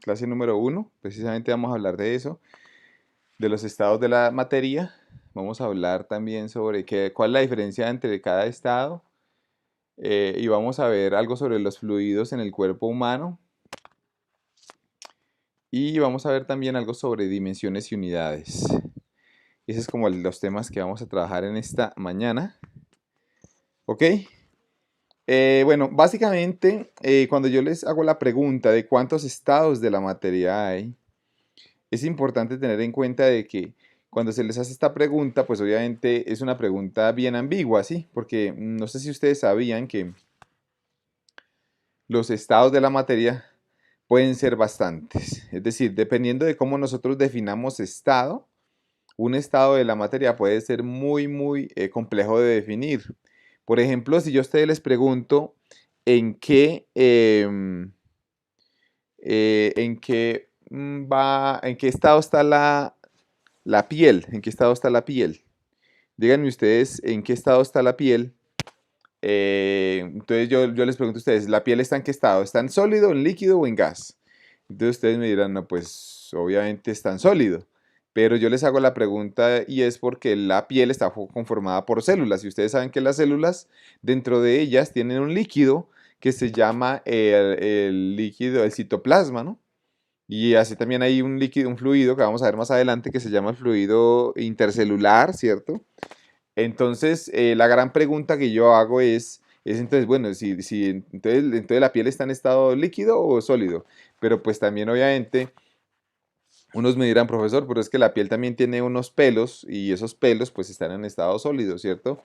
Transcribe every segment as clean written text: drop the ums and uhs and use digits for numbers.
clase número uno. Precisamente vamos a hablar de eso, de los estados de la materia. Vamos a hablar también sobre cuál es la diferencia entre cada estado y vamos a ver algo sobre los fluidos en el cuerpo humano y vamos a ver también algo sobre dimensiones y unidades. Esos es como los temas que vamos a trabajar en esta mañana. ¿Ok? Bueno, básicamente, cuando yo les hago la pregunta de cuántos estados de la materia hay, es importante tener en cuenta de que cuando se les hace esta pregunta, pues obviamente es una pregunta bien ambigua, ¿sí? Porque no sé si ustedes sabían que los estados de la materia pueden ser bastantes. Es decir, dependiendo de cómo nosotros definamos estado, un estado de la materia puede ser muy complejo de definir. Por ejemplo, si yo a ustedes les pregunto en qué, en qué estado está la piel, en qué estado está la piel. Díganme ustedes en qué estado está la piel. Entonces yo les pregunto a ustedes, ¿la piel está en qué estado? ¿Está en sólido, en líquido o en gas? Entonces ustedes me dirán, no, pues obviamente está en sólido. Pero yo les hago la pregunta y es porque la piel está conformada por células. Y ustedes saben que las células, dentro de ellas, tienen un líquido que se llama el líquido, el citoplasma, ¿no? Y así también hay un líquido, un fluido que vamos a ver más adelante que se llama el fluido intercelular, ¿cierto? Entonces, la gran pregunta que yo hago es entonces, bueno, si entonces la piel está en estado líquido o sólido. Pero pues también obviamente unos me dirán, profesor, pero es que la piel también tiene unos pelos y esos pelos pues están en estado sólido, ¿cierto?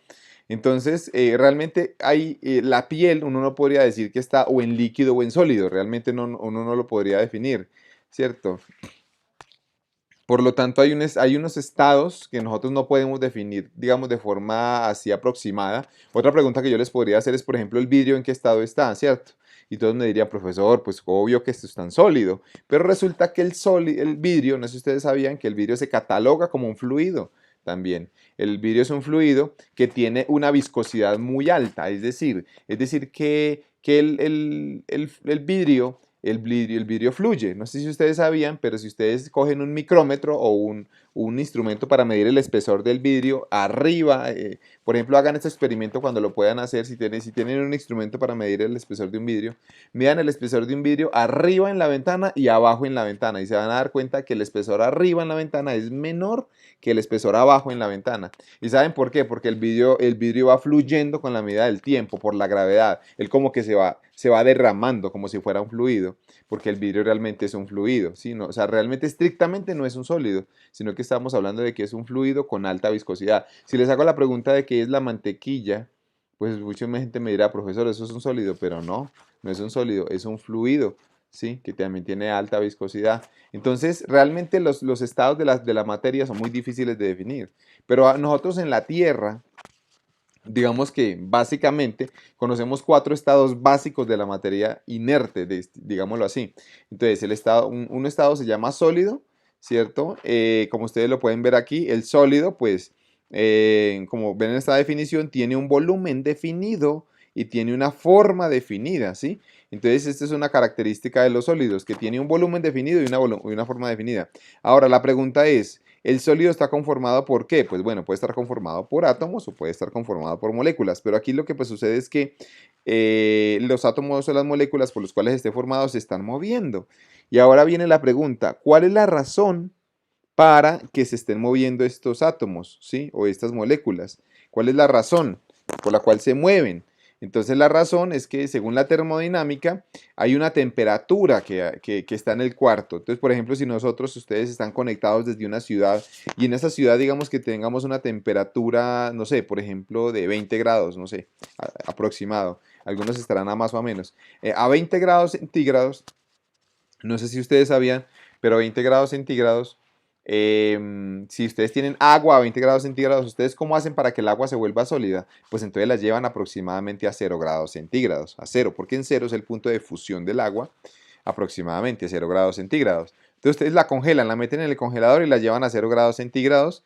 Entonces, realmente hay la piel, uno no podría decir que está o en líquido o en sólido, realmente uno no lo podría definir, ¿cierto? Por lo tanto, hay unos estados que nosotros no podemos definir, digamos, de forma así aproximada. Otra pregunta que yo les podría hacer es, por ejemplo, el vidrio en qué estado está, ¿cierto? Y todos me dirían, profesor, pues obvio que esto es tan sólido. Pero resulta que el vidrio, no sé si ustedes sabían que el vidrio se cataloga como un fluido también. El vidrio es un fluido que tiene una viscosidad muy alta, es decir que el vidrio fluye. No sé si ustedes sabían, pero si ustedes cogen un micrómetro o un instrumento para medir el espesor del vidrio arriba, por ejemplo, hagan este experimento cuando lo puedan hacer, si tienen un instrumento para medir el espesor de un vidrio, midan el espesor de un vidrio arriba en la ventana y abajo en la ventana y se van a dar cuenta que el espesor arriba en la ventana es menor que el espesor abajo en la ventana. ¿Y saben por qué? Porque el vidrio va fluyendo con la medida del tiempo, por la gravedad. Él como que se va derramando como si fuera un fluido, porque el vidrio realmente es un fluido, ¿sí? No, o sea, realmente estrictamente no es un sólido, sino que estamos hablando de que es un fluido con alta viscosidad. Si les hago la pregunta de qué es la mantequilla, pues mucha gente me dirá, profesor, eso es un sólido, pero no, no es un sólido, es un fluido, ¿sí? Que también tiene alta viscosidad. Entonces, realmente los estados de la materia son muy difíciles de definir, pero nosotros en la Tierra, digamos que básicamente conocemos cuatro estados básicos de la materia inerte, digámoslo así. Entonces, un estado se llama sólido, ¿cierto? Como ustedes lo pueden ver aquí, el sólido, pues, como ven en esta definición, tiene un volumen definido y tiene una forma definida, ¿sí? Entonces, esta es una característica de los sólidos, que tiene un volumen definido y una forma definida. Ahora, la pregunta es, ¿el sólido está conformado por qué? Pues bueno, puede estar conformado por átomos o puede estar conformado por moléculas, pero aquí lo que pues sucede es que los átomos o las moléculas por los cuales esté formado se están moviendo. Y ahora viene la pregunta, ¿cuál es la razón para que se estén moviendo estos átomos, ¿sí? O estas moléculas? ¿Cuál es la razón por la cual se mueven? Entonces la razón es que según la termodinámica hay una temperatura que está en el cuarto. Entonces, por ejemplo, si ustedes están conectados desde una ciudad y en esa ciudad digamos que tengamos una temperatura, no sé, por ejemplo, de 20 grados, no sé, aproximado. Algunos estarán a más o a menos. A 20 grados centígrados, no sé si ustedes sabían, pero 20 grados centígrados, si ustedes tienen agua a 20 grados centígrados, ¿ustedes cómo hacen para que el agua se vuelva sólida? Pues entonces la llevan aproximadamente a 0 grados centígrados, a cero, porque en cero es el punto de fusión del agua, aproximadamente 0 grados centígrados. Entonces ustedes la congelan, la meten en el congelador y la llevan a 0 grados centígrados,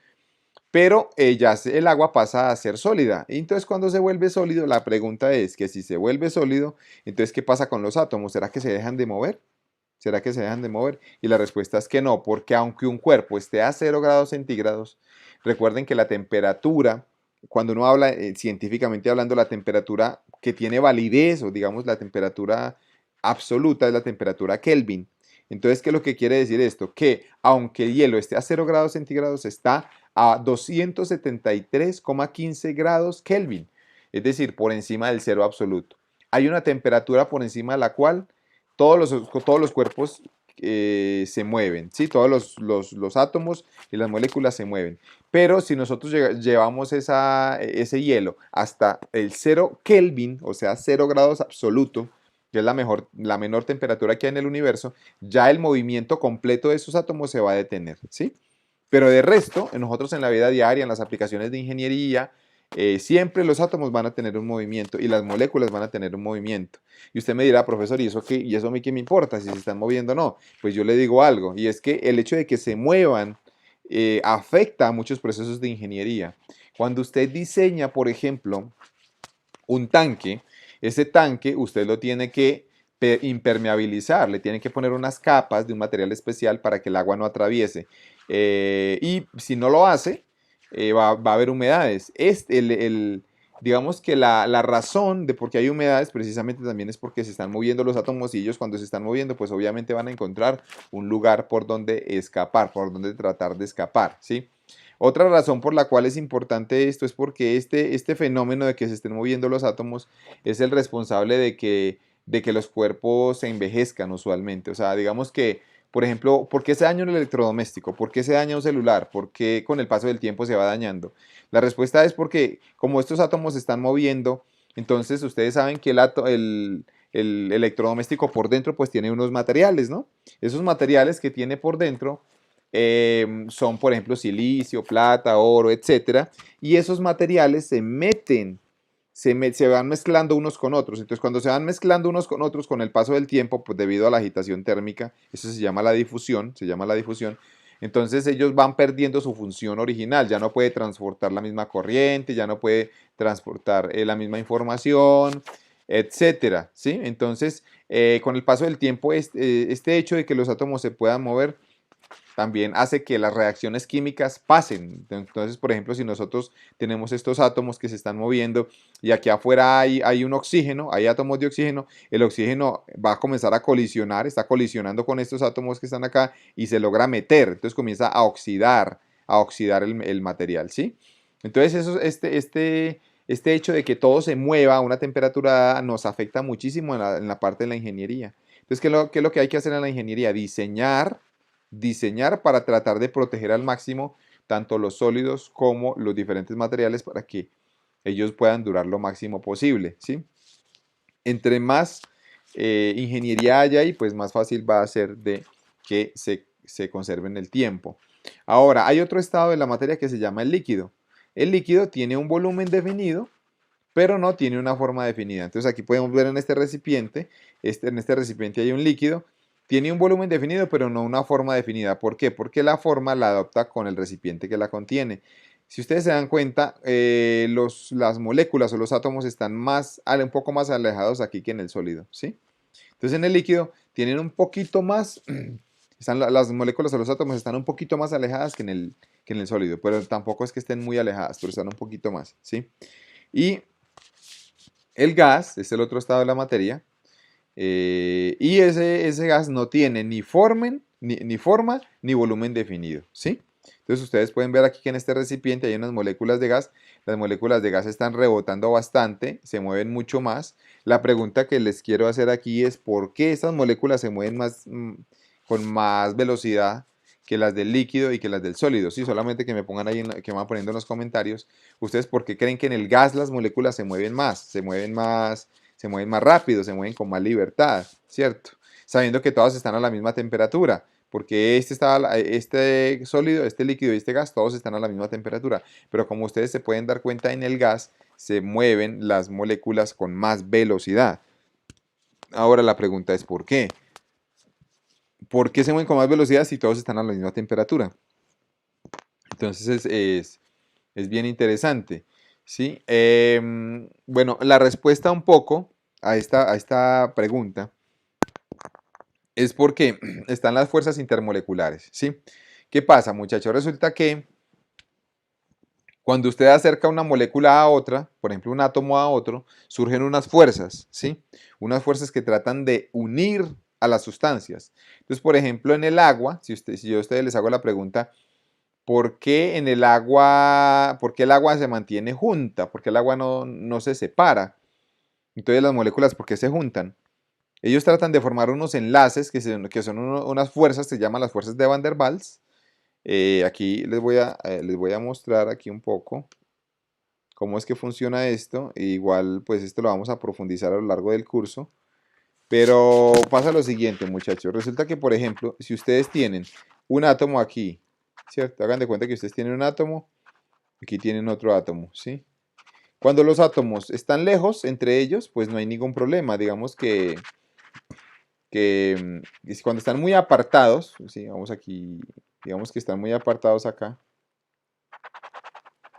pero el agua pasa a ser sólida. Y entonces cuando se vuelve sólido, la pregunta es que si se vuelve sólido, entonces ¿qué pasa con los átomos? ¿Será que se dejan de mover? ¿Será que se dejan de mover? Y la respuesta es que no, porque aunque un cuerpo esté a 0 °C, recuerden que la temperatura, cuando uno habla científicamente hablando, la temperatura que tiene validez, o digamos la temperatura absoluta, es la temperatura Kelvin. Entonces, ¿qué es lo que quiere decir esto? Que aunque el hielo esté a 0 °C, está a 273,15 grados Kelvin, es decir, por encima del cero absoluto. Hay una temperatura por encima de la cual todos los cuerpos se mueven, ¿sí? Todos los átomos y las moléculas se mueven. Pero si nosotros llevamos ese hielo hasta el 0 Kelvin, o sea, 0 grados absoluto, que es la menor temperatura que hay en el universo, ya el movimiento completo de esos átomos se va a detener, ¿sí? Pero de resto, nosotros en la vida diaria, en las aplicaciones de ingeniería, siempre los átomos van a tener un movimiento y las moléculas van a tener un movimiento. Y usted me dirá, profesor, ¿y eso qué? ¿Y eso a mí qué me importa si se están moviendo o no? Pues yo le digo algo, y es que el hecho de que se muevan afecta a muchos procesos de ingeniería. Cuando usted diseña, por ejemplo, un tanque, ese tanque usted lo tiene que impermeabilizar, le tiene que poner unas capas de un material especial para que el agua no atraviese. Y si no lo hace, va a haber humedades. Digamos que la razón de por qué hay humedades precisamente también es porque se están moviendo los átomos y ellos cuando se están moviendo, pues obviamente van a encontrar un lugar por donde escapar, por donde tratar de escapar, ¿sí? Otra razón por la cual es importante esto es porque este fenómeno de que se estén moviendo los átomos es el responsable de que los cuerpos se envejezcan usualmente. O sea, digamos que, por ejemplo, ¿por qué se daña un electrodoméstico? ¿Por qué se daña un celular? ¿Por qué con el paso del tiempo se va dañando? La respuesta es porque como estos átomos se están moviendo, entonces ustedes saben que el electrodoméstico por dentro pues tiene unos materiales, ¿no? Esos materiales que tiene por dentro son, por ejemplo, silicio, plata, oro, etcétera, y esos materiales se meten, se van mezclando unos con otros. Entonces, cuando se van mezclando unos con otros con el paso del tiempo, pues debido a la agitación térmica, eso se llama la difusión. Entonces ellos van perdiendo su función original, ya no puede transportar la misma corriente, ya no puede transportar la misma información, etcétera, ¿sí? Entonces, con el paso del tiempo, este hecho de que los átomos se puedan mover también hace que las reacciones químicas pasen. Entonces, por ejemplo, si nosotros tenemos estos átomos que se están moviendo y aquí afuera hay un oxígeno, hay átomos de oxígeno, el oxígeno va a comenzar a colisionar, está colisionando con estos átomos que están acá y se logra meter, entonces comienza a oxidar el material, ¿sí? Entonces, este hecho de que todo se mueva a una temperatura nos afecta muchísimo en la parte de la ingeniería. Entonces, ¿qué es lo que hay que hacer en la ingeniería? Diseñar para tratar de proteger al máximo tanto los sólidos como los diferentes materiales para que ellos puedan durar lo máximo posible, ¿sí? Entre más ingeniería haya ahí, pues más fácil va a ser de que se conserve en el tiempo. Ahora, hay otro estado de la materia que se llama el líquido. El líquido tiene un volumen definido, pero no tiene una forma definida. Entonces aquí podemos ver en este recipiente, en este recipiente hay un líquido, tiene un volumen definido, pero no una forma definida. ¿Por qué? Porque la forma la adopta con el recipiente que la contiene. Si ustedes se dan cuenta, las moléculas o los átomos están un poco más alejados aquí que en el sólido, ¿sí? Entonces en el líquido tienen un poquito más, las moléculas o los átomos están un poquito más alejadas que en el sólido, pero tampoco es que estén muy alejadas, pero están un poquito más, ¿sí? Y el gas es el otro estado de la materia. Y ese gas no tiene ni forma ni volumen definido, ¿sí? Entonces ustedes pueden ver aquí que en este recipiente hay unas moléculas de gas. Las moléculas de gas están rebotando bastante, se mueven mucho más. La pregunta que les quiero hacer aquí es ¿por qué estas moléculas se mueven con más velocidad que las del líquido y que las del sólido? Sí, solamente que me pongan ahí, que me van poniendo en los comentarios. ¿Ustedes por qué creen que en el gas las moléculas se mueven más? Se mueven más rápido, se mueven con más libertad, ¿cierto? Sabiendo que todas están a la misma temperatura, porque este sólido, este líquido y este gas, todos están a la misma temperatura. Pero como ustedes se pueden dar cuenta, en el gas se mueven las moléculas con más velocidad. Ahora la pregunta es ¿por qué? ¿Por qué se mueven con más velocidad si todos están a la misma temperatura? Entonces es bien interesante, ¿sí? Bueno, la respuesta un poco a esta pregunta es porque están las fuerzas intermoleculares, ¿sí? ¿Qué pasa, muchachos? Resulta que cuando usted acerca una molécula a otra, por ejemplo, un átomo a otro, surgen unas fuerzas, ¿sí? Unas fuerzas que tratan de unir a las sustancias. Entonces, por ejemplo, en el agua, si yo a ustedes les hago la pregunta, ¿por qué en el agua, por qué el agua se mantiene junta? ¿Por qué el agua no se separa? Entonces, las moléculas, ¿por qué se juntan? Ellos tratan de formar unos enlaces que son unas fuerzas, se llaman las fuerzas de Van der Waals. Aquí les voy a mostrar aquí un poco cómo es que funciona esto. Igual, pues esto lo vamos a profundizar a lo largo del curso. Pero pasa lo siguiente, muchachos. Resulta que, por ejemplo, si ustedes tienen un átomo aquí, ¿cierto? Hagan de cuenta que ustedes tienen un átomo, aquí tienen otro átomo, ¿sí? Cuando los átomos están lejos entre ellos, pues no hay ningún problema. Digamos que cuando están muy apartados, ¿sí? Vamos aquí, digamos que están muy apartados acá.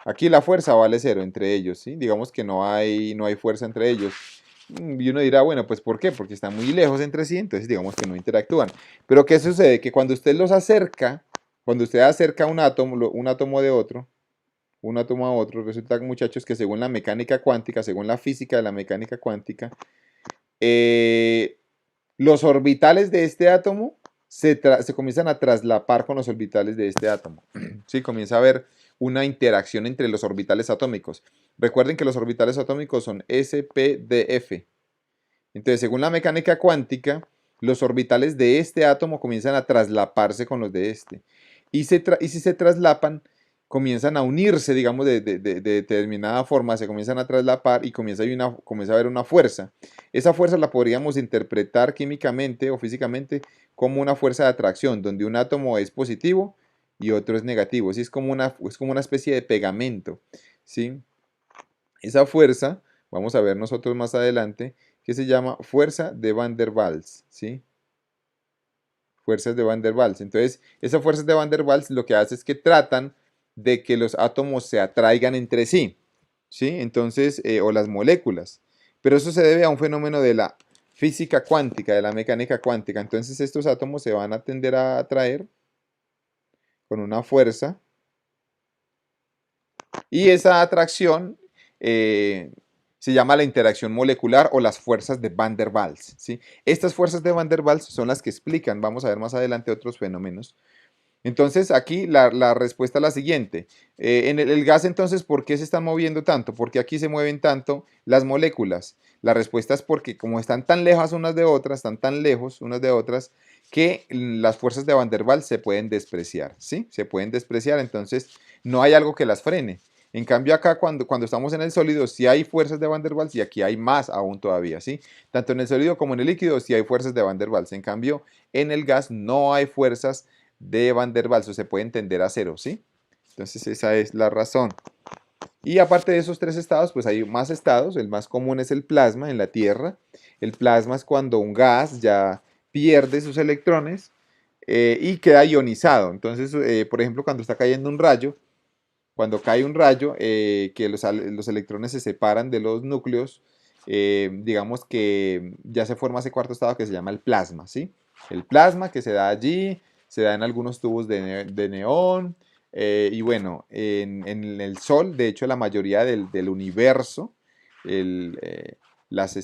Aquí la fuerza vale cero entre ellos, ¿sí? Digamos que no hay fuerza entre ellos. Y uno dirá, bueno, pues ¿por qué? Porque están muy lejos entre sí, entonces digamos que no interactúan. Pero ¿qué sucede? Que cuando usted los acerca, cuando usted acerca un átomo de otro, un átomo a otro, resulta, muchachos, que según la mecánica cuántica, según la física de la mecánica cuántica, eh, los orbitales de este átomo se comienzan a traslapar con los orbitales de este átomo. Sí, comienza a haber una interacción entre los orbitales atómicos. Recuerden que los orbitales atómicos son s, p, d, f. Entonces, según la mecánica cuántica, los orbitales de este átomo comienzan a traslaparse con los de este. Y si se traslapan, comienzan a unirse, digamos, de determinada forma, se comienzan a traslapar y comienza a haber una fuerza. Esa fuerza la podríamos interpretar químicamente o físicamente como una fuerza de atracción, donde un átomo es positivo y otro es negativo. ¿Sí? Es como una especie de pegamento. ¿Sí? Esa fuerza, vamos a ver nosotros más adelante, que se llama fuerza de Van der Waals, ¿sí? Fuerzas de Van der Waals. Entonces, esas fuerzas de Van der Waals lo que hace es que tratan de que los átomos se atraigan entre sí, ¿sí? Entonces, o las moléculas. Pero eso se debe a un fenómeno de la física cuántica, de la mecánica cuántica. Entonces, estos átomos se van a tender a atraer con una fuerza y esa atracción se llama la interacción molecular o las fuerzas de Van der Waals, ¿sí? Estas fuerzas de Van der Waals son las que explican, vamos a ver más adelante, otros fenómenos. Entonces, aquí la respuesta es la siguiente. En el gas, entonces, ¿por qué se están moviendo tanto? ¿Por qué aquí se mueven tanto las moléculas? La respuesta es porque como están tan lejas unas de otras, están tan lejos unas de otras, que las fuerzas de Van der Waals se pueden despreciar, ¿sí? Se pueden despreciar, entonces no hay algo que las frene. En cambio acá cuando estamos en el sólido sí hay fuerzas de Van der Waals y aquí hay más aún todavía, ¿sí? Tanto en el sólido como en el líquido sí hay fuerzas de Van der Waals. En cambio en el gas no hay fuerzas de Van der Waals o se pueden tender a cero, ¿sí? Entonces esa es la razón. Y aparte de esos tres estados, pues hay más estados. El más común es el plasma en la Tierra. El plasma es cuando un gas ya pierde sus electrones y queda ionizado. Entonces, por ejemplo, cuando está cayendo un rayo, cuando cae un rayo, que los electrones se separan de los núcleos, digamos que ya se forma ese cuarto estado que se llama el plasma, ¿sí? El plasma que se da allí, se da en algunos tubos de neón, y bueno, en el Sol, de hecho, la mayoría del universo, el, eh,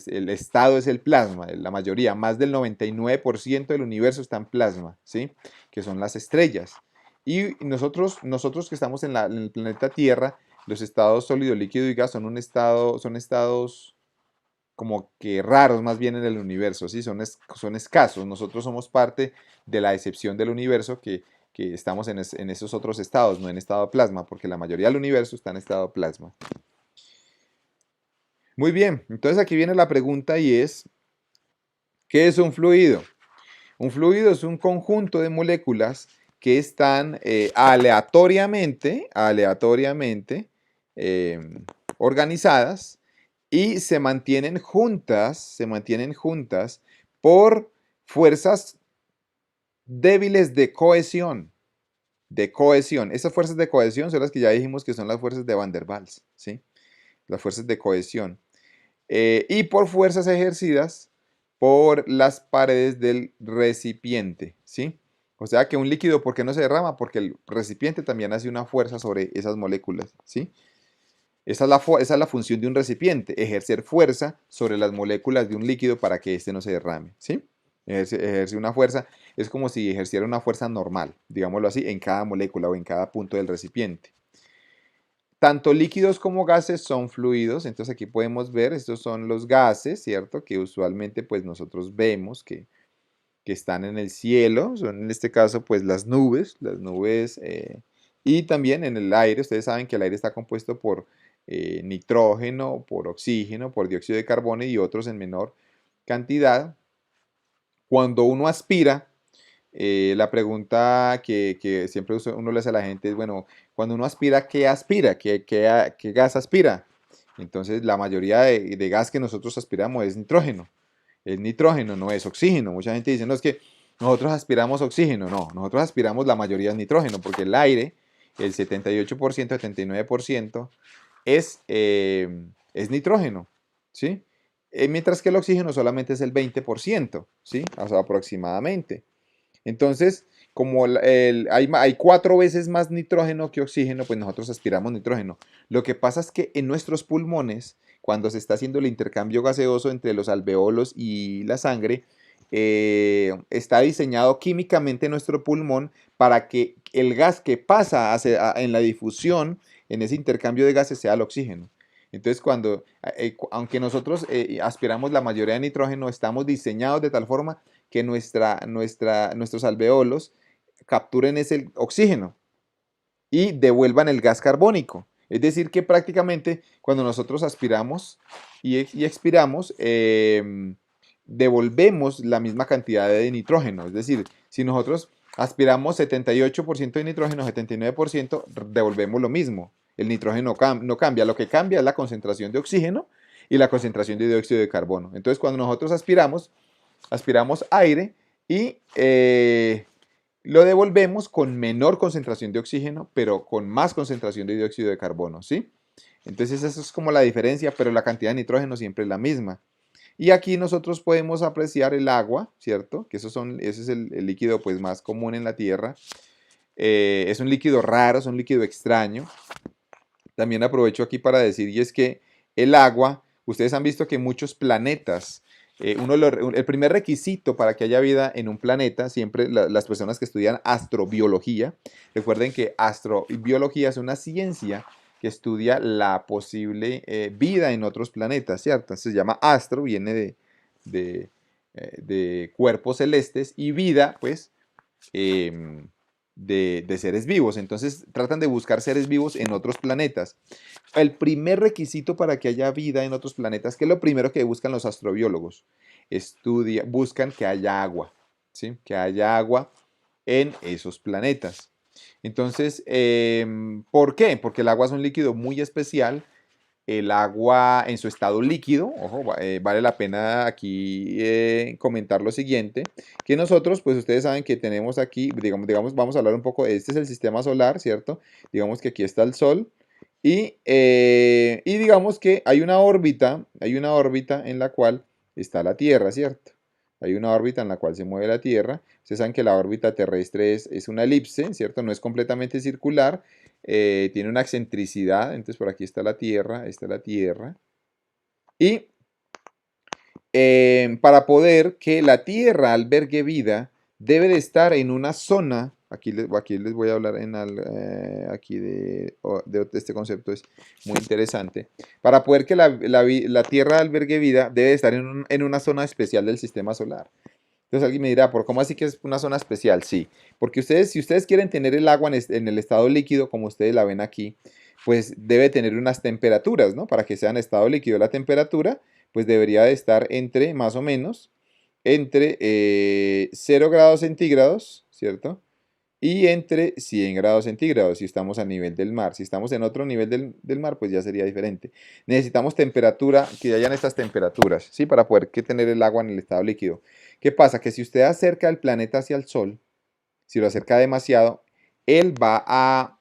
el estado es el plasma, la mayoría, más del 99% del universo está en plasma, ¿sí? Que son las estrellas. Y nosotros que estamos en el planeta Tierra, los estados sólido, líquido y gas son estados como que raros más bien en el universo, ¿sí? Son escasos. Nosotros somos parte de la excepción del universo que estamos en esos otros estados, no en estado plasma, porque la mayoría del universo está en estado plasma. Muy bien, entonces aquí viene la pregunta y es, ¿qué es un fluido? Un fluido es un conjunto de moléculas que están aleatoriamente eh, organizadas y se mantienen juntas por fuerzas débiles de cohesión. De cohesión. Esas fuerzas de cohesión son las que ya dijimos que son las fuerzas de Van der Waals, ¿sí? Las fuerzas de cohesión. Y por fuerzas ejercidas por las paredes del recipiente, ¿sí? O sea que un líquido, ¿por qué no se derrama? Porque el recipiente también hace una fuerza sobre esas moléculas, ¿sí? Esa es la función de un recipiente, ejercer fuerza sobre las moléculas de un líquido para que éste no se derrame, ¿sí? Ejerce una fuerza, es como si ejerciera una fuerza normal, digámoslo así, en cada molécula o en cada punto del recipiente. Tanto líquidos como gases son fluidos, entonces aquí podemos ver, estos son los gases, ¿cierto? Que usualmente pues nosotros vemos que están en el cielo, son en este caso pues las nubes y también en el aire. Ustedes saben que el aire está compuesto por nitrógeno, por oxígeno, por dióxido de carbono y otros en menor cantidad. Cuando uno aspira, la pregunta que siempre uno le hace a la gente es, bueno, cuando uno aspira, ¿qué aspira? ¿Qué gas aspira? Entonces la mayoría de gas que nosotros aspiramos es nitrógeno. Es nitrógeno, no es oxígeno. Mucha gente dice, no, es que nosotros aspiramos oxígeno. No, nosotros aspiramos la mayoría es nitrógeno, porque el aire, el 78%, 79% es nitrógeno, ¿sí? Mientras que el oxígeno solamente es el 20%, ¿sí? O sea, aproximadamente. Entonces, como hay 4 veces más nitrógeno que oxígeno, pues nosotros aspiramos nitrógeno. Lo que pasa es que en nuestros pulmones, cuando se está haciendo el intercambio gaseoso entre los alveolos y la sangre, está diseñado químicamente nuestro pulmón para que el gas que pasa en la difusión, en ese intercambio de gases, sea el oxígeno. Entonces, aunque nosotros aspiramos la mayoría de nitrógeno, estamos diseñados de tal forma que nuestros alveolos capturen ese oxígeno y devuelvan el gas carbónico. Es decir, que prácticamente cuando nosotros aspiramos y expiramos, devolvemos la misma cantidad de nitrógeno. Es decir, si nosotros aspiramos 78% de nitrógeno, 79%, devolvemos lo mismo. El nitrógeno no cambia, lo que cambia es la concentración de oxígeno y la concentración de dióxido de carbono. Entonces, cuando nosotros aspiramos aire y lo devolvemos con menor concentración de oxígeno, pero con más concentración de dióxido de carbono, ¿sí? Entonces eso es como la diferencia, pero la cantidad de nitrógeno siempre es la misma. Y aquí nosotros podemos apreciar el agua, ¿cierto? Que ese es el líquido pues, más común en la Tierra. Es un líquido raro, es un líquido extraño. También aprovecho aquí para decir, y es que el agua, ustedes han visto que muchos planetas, el primer requisito para que haya vida en un planeta, siempre las personas que estudian astrobiología, recuerden que astrobiología es una ciencia que estudia la posible vida en otros planetas, ¿cierto? Se llama astro, viene de, de cuerpos celestes, y vida, pues, em, de seres vivos. Entonces tratan de buscar seres vivos en otros planetas. El primer requisito para que haya vida en otros planetas, que es lo primero que buscan los astrobiólogos, buscan que haya agua, ¿sí? Que haya agua en esos planetas. Entonces, ¿por qué? Porque el agua es un líquido muy especial. El agua en su estado líquido, ojo, vale la pena aquí comentar lo siguiente, que nosotros, pues ustedes saben que tenemos aquí, digamos, vamos a hablar un poco, este es el sistema solar, ¿cierto? Digamos que aquí está el Sol y digamos que hay una órbita en la cual está la Tierra, ¿cierto? Hay una órbita en la cual se mueve la Tierra. Ustedes saben que la órbita terrestre es una elipse, ¿cierto? No es completamente circular, tiene una excentricidad, entonces por aquí está la Tierra, esta es la Tierra. Y para poder que la Tierra albergue vida, debe de estar en una zona, aquí les voy a hablar aquí de este concepto, es muy interesante. Para poder que la Tierra albergue vida, debe de estar en una zona especial del sistema solar. Entonces alguien me dirá, ¿por cómo así que es una zona especial? Sí, porque si ustedes quieren tener el agua en el estado líquido, como ustedes la ven aquí, pues debe tener unas temperaturas, ¿no? Para que sea en estado líquido la temperatura, pues debería de estar entre, más o menos, entre 0 grados centígrados, ¿cierto? Y entre 100 grados centígrados si estamos a nivel del mar. Si estamos en otro nivel del mar, pues ya sería diferente. Necesitamos temperatura, que hayan estas temperaturas, ¿sí? Para poder tener el agua en el estado líquido. ¿Qué pasa? Que si usted acerca el planeta hacia el Sol, si lo acerca demasiado, él va a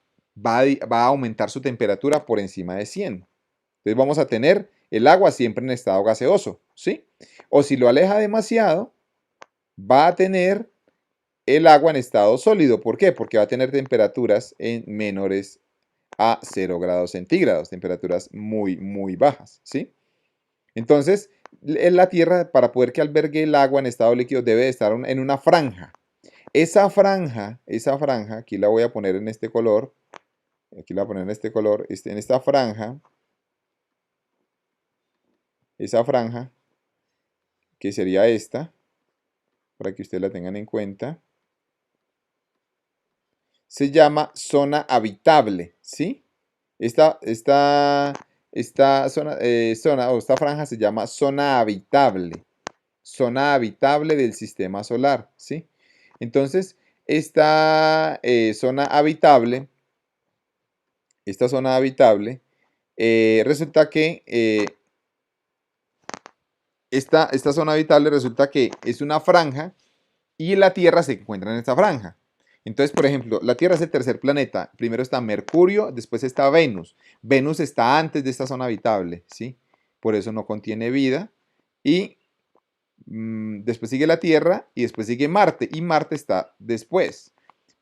aumentar su temperatura por encima de 100. Entonces vamos a tener el agua siempre en estado gaseoso, ¿sí? O si lo aleja demasiado, va a tener el agua en estado sólido. ¿Por qué? Porque va a tener temperaturas en menores a 0 grados centígrados, temperaturas muy, muy bajas, ¿sí? Entonces, en la Tierra, para poder que albergue el agua en estado líquido, debe de estar en una franja. Esa franja, aquí la voy a poner en este color, aquí la voy a poner en este color, en esta franja, esa franja, que sería esta, para que ustedes la tengan en cuenta, se llama zona habitable, ¿sí? Esta zona o esta franja se llama zona habitable del sistema solar, ¿sí? Entonces, esta zona habitable, resulta que esta zona habitable resulta que es una franja y la Tierra se encuentra en esta franja. Entonces, por ejemplo, la Tierra es el tercer planeta. Primero está Mercurio, después está Venus. Venus está antes de esta zona habitable, ¿sí? Por eso no contiene vida. Y después sigue la Tierra y después sigue Marte. Y Marte está después.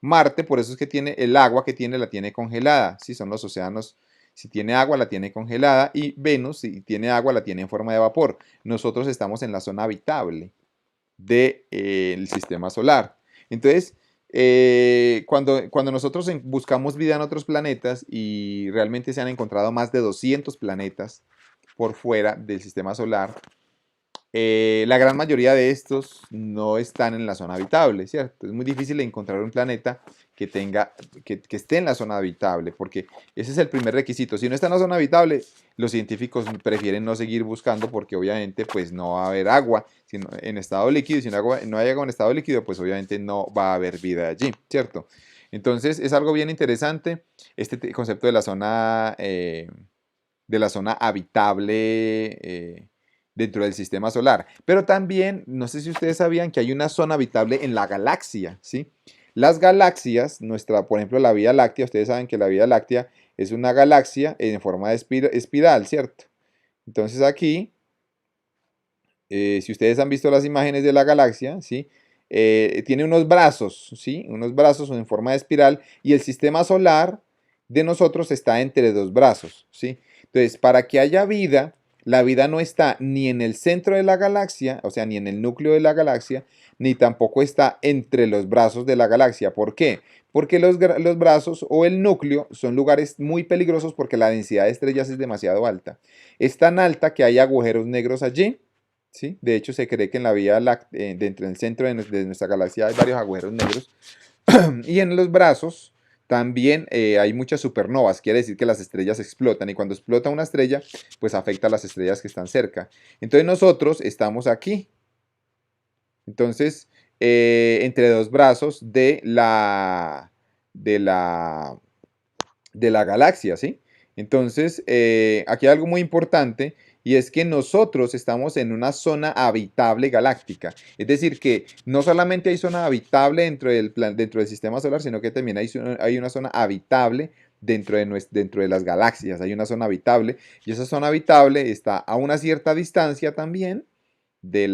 Marte, por eso es que tiene el agua que tiene, la tiene congelada. ¿Sí? Son los océanos. Si tiene agua, la tiene congelada. Y Venus, si tiene agua, la tiene en forma de vapor. Nosotros estamos en la zona habitable del sistema solar. Entonces, cuando nosotros buscamos vida en otros planetas y realmente se han encontrado más de 200 planetas por fuera del sistema solar, la gran mayoría de estos no están en la zona habitable, ¿cierto? Es muy difícil encontrar un planeta que esté en la zona habitable, porque ese es el primer requisito. Si no está en la zona habitable, los científicos prefieren no seguir buscando porque obviamente pues no va a haber agua en estado líquido. Si no hay agua en estado líquido, pues obviamente no va a haber vida allí, ¿cierto? Entonces es algo bien interesante este concepto de la zona habitable dentro del sistema solar. Pero también, no sé si ustedes sabían que hay una zona habitable en la galaxia, ¿sí? Las galaxias, por ejemplo, la Vía Láctea, ustedes saben que la Vía Láctea es una galaxia en forma de espiral, ¿cierto? Entonces aquí, si ustedes han visto las imágenes de la galaxia, ¿sí? Tiene unos brazos, ¿sí? Unos brazos en forma de espiral y el sistema solar de nosotros está entre dos brazos, ¿sí? Entonces, para que haya vida, la vida no está ni en el centro de la galaxia, o sea, ni en el núcleo de la galaxia, ni tampoco está entre los brazos de la galaxia. ¿Por qué? Porque los brazos o el núcleo son lugares muy peligrosos porque la densidad de estrellas es demasiado alta. Es tan alta que hay agujeros negros allí. ¿Sí? De hecho, se cree que en la Vía Láctea, dentro del centro de nuestra galaxia hay varios agujeros negros. Y en los brazos también hay muchas supernovas, quiere decir que las estrellas explotan y cuando explota una estrella, pues afecta a las estrellas que están cerca. Entonces nosotros estamos aquí. Entonces, entre dos brazos de la galaxia, ¿sí? Entonces, aquí hay algo muy importante y es que nosotros estamos en una zona habitable galáctica. Es decir, que no solamente hay zona habitable dentro del sistema solar, sino que también hay una zona habitable dentro de las galaxias. Hay una zona habitable y esa zona habitable está a una cierta distancia también del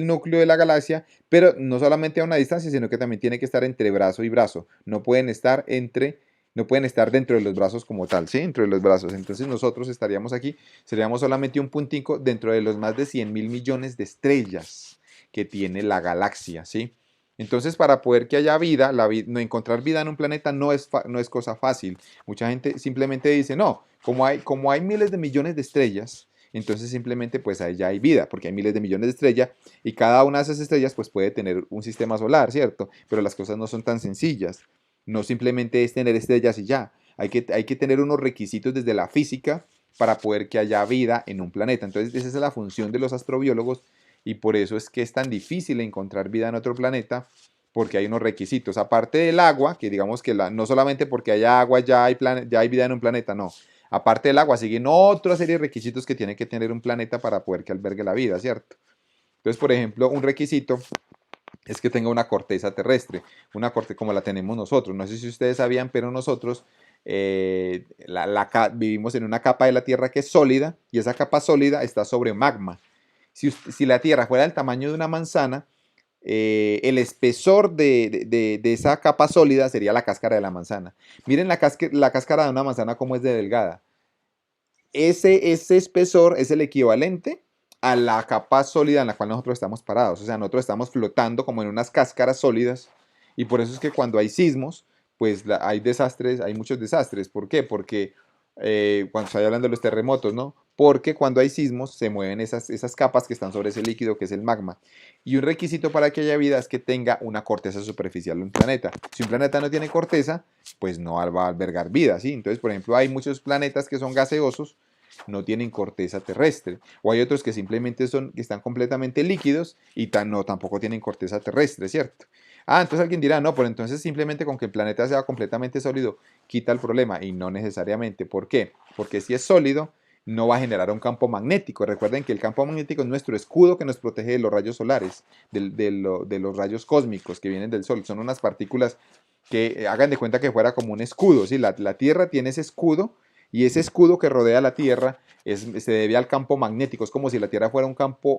núcleo de la galaxia, pero no solamente a una distancia, sino que también tiene que estar entre brazo y brazo. No pueden estar dentro de los brazos como tal, ¿sí? Dentro de los brazos. Entonces nosotros estaríamos aquí, seríamos solamente un puntico dentro de los más de 100.000 millones de estrellas que tiene la galaxia, ¿sí? Entonces, para poder que haya vida, no encontrar vida en un planeta no es cosa fácil. Mucha gente simplemente dice, no, como hay miles de millones de estrellas, entonces simplemente pues ahí ya hay vida, porque hay miles de millones de estrellas y cada una de esas estrellas pues puede tener un sistema solar, ¿cierto? Pero las cosas no son tan sencillas. No simplemente es tener estrellas y ya. Hay que tener unos requisitos desde la física para poder que haya vida en un planeta. Entonces esa es la función de los astrobiólogos y por eso es que es tan difícil encontrar vida en otro planeta porque hay unos requisitos. Aparte del agua, que digamos que no solamente porque haya agua ya hay vida en un planeta, no. Aparte del agua, siguen otra serie de requisitos que tiene que tener un planeta para poder que albergue la vida, ¿cierto? Entonces, por ejemplo, un requisito es que tenga una corteza terrestre, una corteza como la tenemos nosotros. No sé si ustedes sabían, pero nosotros vivimos en una capa de la Tierra que es sólida y esa capa sólida está sobre magma. Si la Tierra fuera del tamaño de una manzana, el espesor de esa capa sólida sería la cáscara de la manzana. Miren la cáscara de una manzana como es de delgada. Ese espesor es el equivalente a la capa sólida en la cual nosotros estamos parados. O sea, nosotros estamos flotando como en unas cáscaras sólidas y por eso es que cuando hay sismos, pues hay desastres, hay muchos desastres. ¿Por qué? Porque cuando estoy hablando de los terremotos, ¿no? Porque cuando hay sismos se mueven esas capas que están sobre ese líquido que es el magma. Y un requisito para que haya vida es que tenga una corteza superficial un planeta. Si un planeta no tiene corteza, pues no va a albergar vida, ¿sí? Entonces, por ejemplo, hay muchos planetas que son gaseosos, no tienen corteza terrestre, o hay otros que simplemente que están completamente líquidos y tampoco tienen corteza terrestre, ¿cierto? Ah, entonces alguien dirá, no, pero entonces simplemente con que el planeta sea completamente sólido quita el problema, y no necesariamente. ¿Por qué? Porque si es sólido, no va a generar un campo magnético. Recuerden que el campo magnético es nuestro escudo que nos protege de los rayos solares, de los rayos cósmicos que vienen del Sol. Son unas partículas que hagan de cuenta que fuera como un escudo, ¿sí? La Tierra tiene ese escudo y ese escudo que rodea la Tierra se debe al campo magnético. Es como si la Tierra fuera un campo,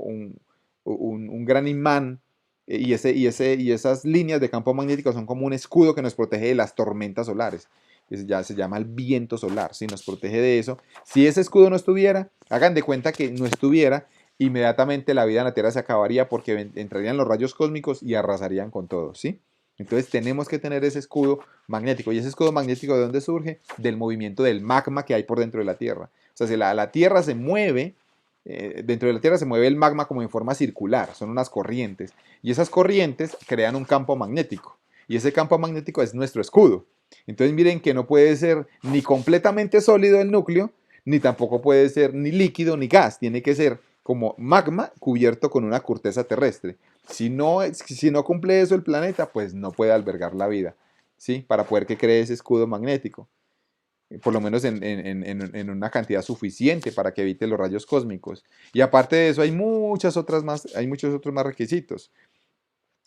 un gran imán y esas líneas de campo magnético son como un escudo que nos protege de las tormentas solares. Ya se llama el viento solar, ¿sí? Nos protege de eso. Si ese escudo no estuviera, hagan de cuenta que no estuviera, inmediatamente la vida en la Tierra se acabaría porque entrarían los rayos cósmicos y arrasarían con todo, ¿sí? Entonces tenemos que tener ese escudo magnético. ¿Y ese escudo magnético de dónde surge? Del movimiento del magma que hay por dentro de la Tierra. O sea, si la Tierra se mueve, dentro de la Tierra se mueve el magma como en forma circular, son unas corrientes. Y esas corrientes crean un campo magnético. Y ese campo magnético es nuestro escudo. Entonces miren que no puede ser ni completamente sólido el núcleo, ni tampoco puede ser ni líquido ni gas. Tiene que ser como magma cubierto con una corteza terrestre. Si no cumple eso el planeta, pues no puede albergar la vida, ¿sí? Para poder que cree ese escudo magnético, por lo menos en una cantidad suficiente para que evite los rayos cósmicos. Y aparte de eso, hay muchos otros más requisitos.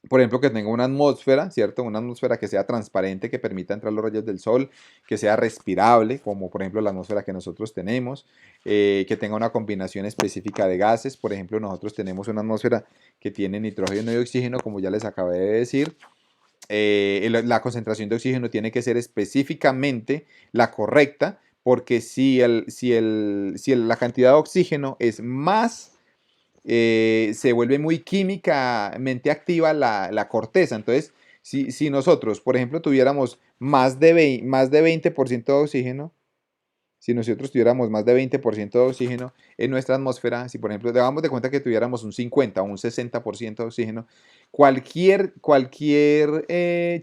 Por ejemplo, que tenga una atmósfera, ¿cierto? Una atmósfera que sea transparente, que permita entrar los rayos del sol, que sea respirable, como por ejemplo la atmósfera que nosotros tenemos, que tenga una combinación específica de gases. Por ejemplo, nosotros tenemos una atmósfera que tiene nitrógeno y oxígeno, como ya les acabé de decir. La concentración de oxígeno tiene que ser específicamente la correcta, porque si la cantidad de oxígeno es más, se vuelve muy químicamente activa la corteza. Entonces, si nosotros, por ejemplo, tuviéramos más de 20% de oxígeno, si nosotros tuviéramos más de 20% de oxígeno en nuestra atmósfera, si por ejemplo, damos de cuenta que tuviéramos un 50 o un 60% de oxígeno, cualquier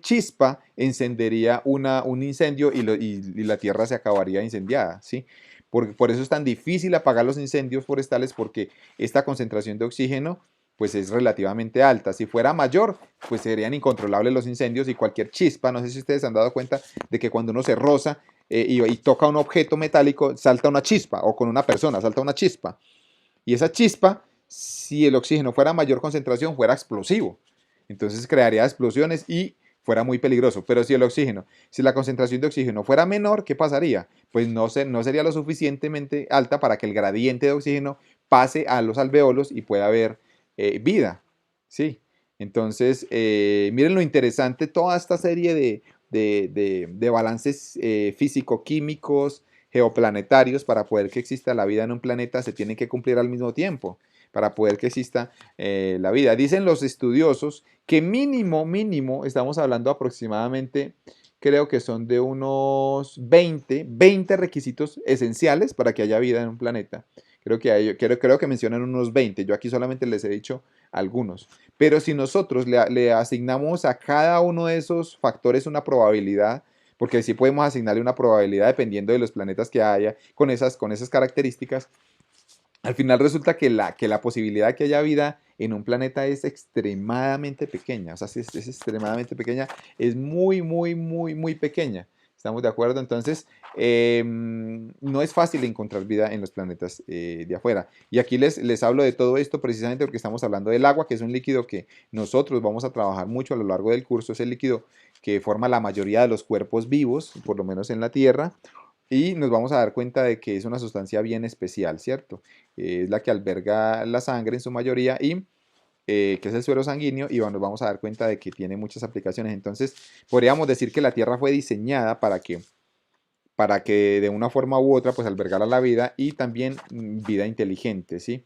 chispa encendería un incendio y la Tierra se acabaría incendiada, ¿sí? Por eso es tan difícil apagar los incendios forestales, porque esta concentración de oxígeno pues es relativamente alta. Si fuera mayor, pues serían incontrolables los incendios y cualquier chispa. No sé si ustedes se han dado cuenta de que cuando uno se roza y toca un objeto metálico, salta una chispa, o con una persona salta una chispa. Y esa chispa, si el oxígeno fuera a mayor concentración, fuera explosivo. Entonces crearía explosiones y fuera muy peligroso. Pero si la concentración de oxígeno fuera menor, ¿qué pasaría? Pues no sería lo suficientemente alta para que el gradiente de oxígeno pase a los alveolos y pueda haber vida. Sí. Entonces, miren lo interesante, toda esta serie de balances físico-químicos, geoplanetarios. Para poder que exista la vida en un planeta se tienen que cumplir al mismo tiempo, para poder que exista la vida. Dicen los estudiosos que mínimo, estamos hablando aproximadamente, creo que son de unos 20 requisitos esenciales para que haya vida en un planeta. Creo que mencionan unos 20. Yo aquí solamente les he dicho algunos. Pero si nosotros le asignamos a cada uno de esos factores una probabilidad, porque sí podemos asignarle una probabilidad dependiendo de los planetas que haya con esas características, al final resulta que la posibilidad de que haya vida en un planeta es extremadamente pequeña. O sea, es extremadamente pequeña, es muy, muy, muy, muy pequeña. ¿Estamos de acuerdo? Entonces, no es fácil encontrar vida en los planetas de afuera. Y aquí les hablo de todo esto precisamente porque estamos hablando del agua, que es un líquido que nosotros vamos a trabajar mucho a lo largo del curso. Es el líquido que forma la mayoría de los cuerpos vivos, por lo menos en la Tierra. y nos vamos a dar cuenta de que es una sustancia bien especial, ¿cierto? Es la que alberga la sangre en su mayoría y que es el suero sanguíneo, y nos vamos a dar cuenta de que tiene muchas aplicaciones. Entonces, podríamos decir que la Tierra fue diseñada para que de una forma u otra pues albergara la vida y también vida inteligente, ¿sí?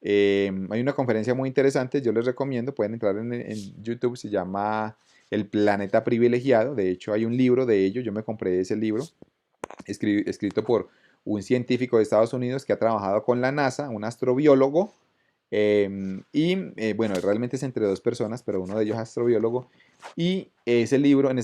Hay una conferencia muy interesante, yo les recomiendo, pueden entrar en YouTube, se llama El planeta privilegiado, de hecho hay un libro de ello, yo me compré ese libro, escrito por un científico de Estados Unidos que ha trabajado con la NASA, un astrobiólogo, bueno, realmente es entre dos personas, pero uno de ellos es astrobiólogo. Y en ese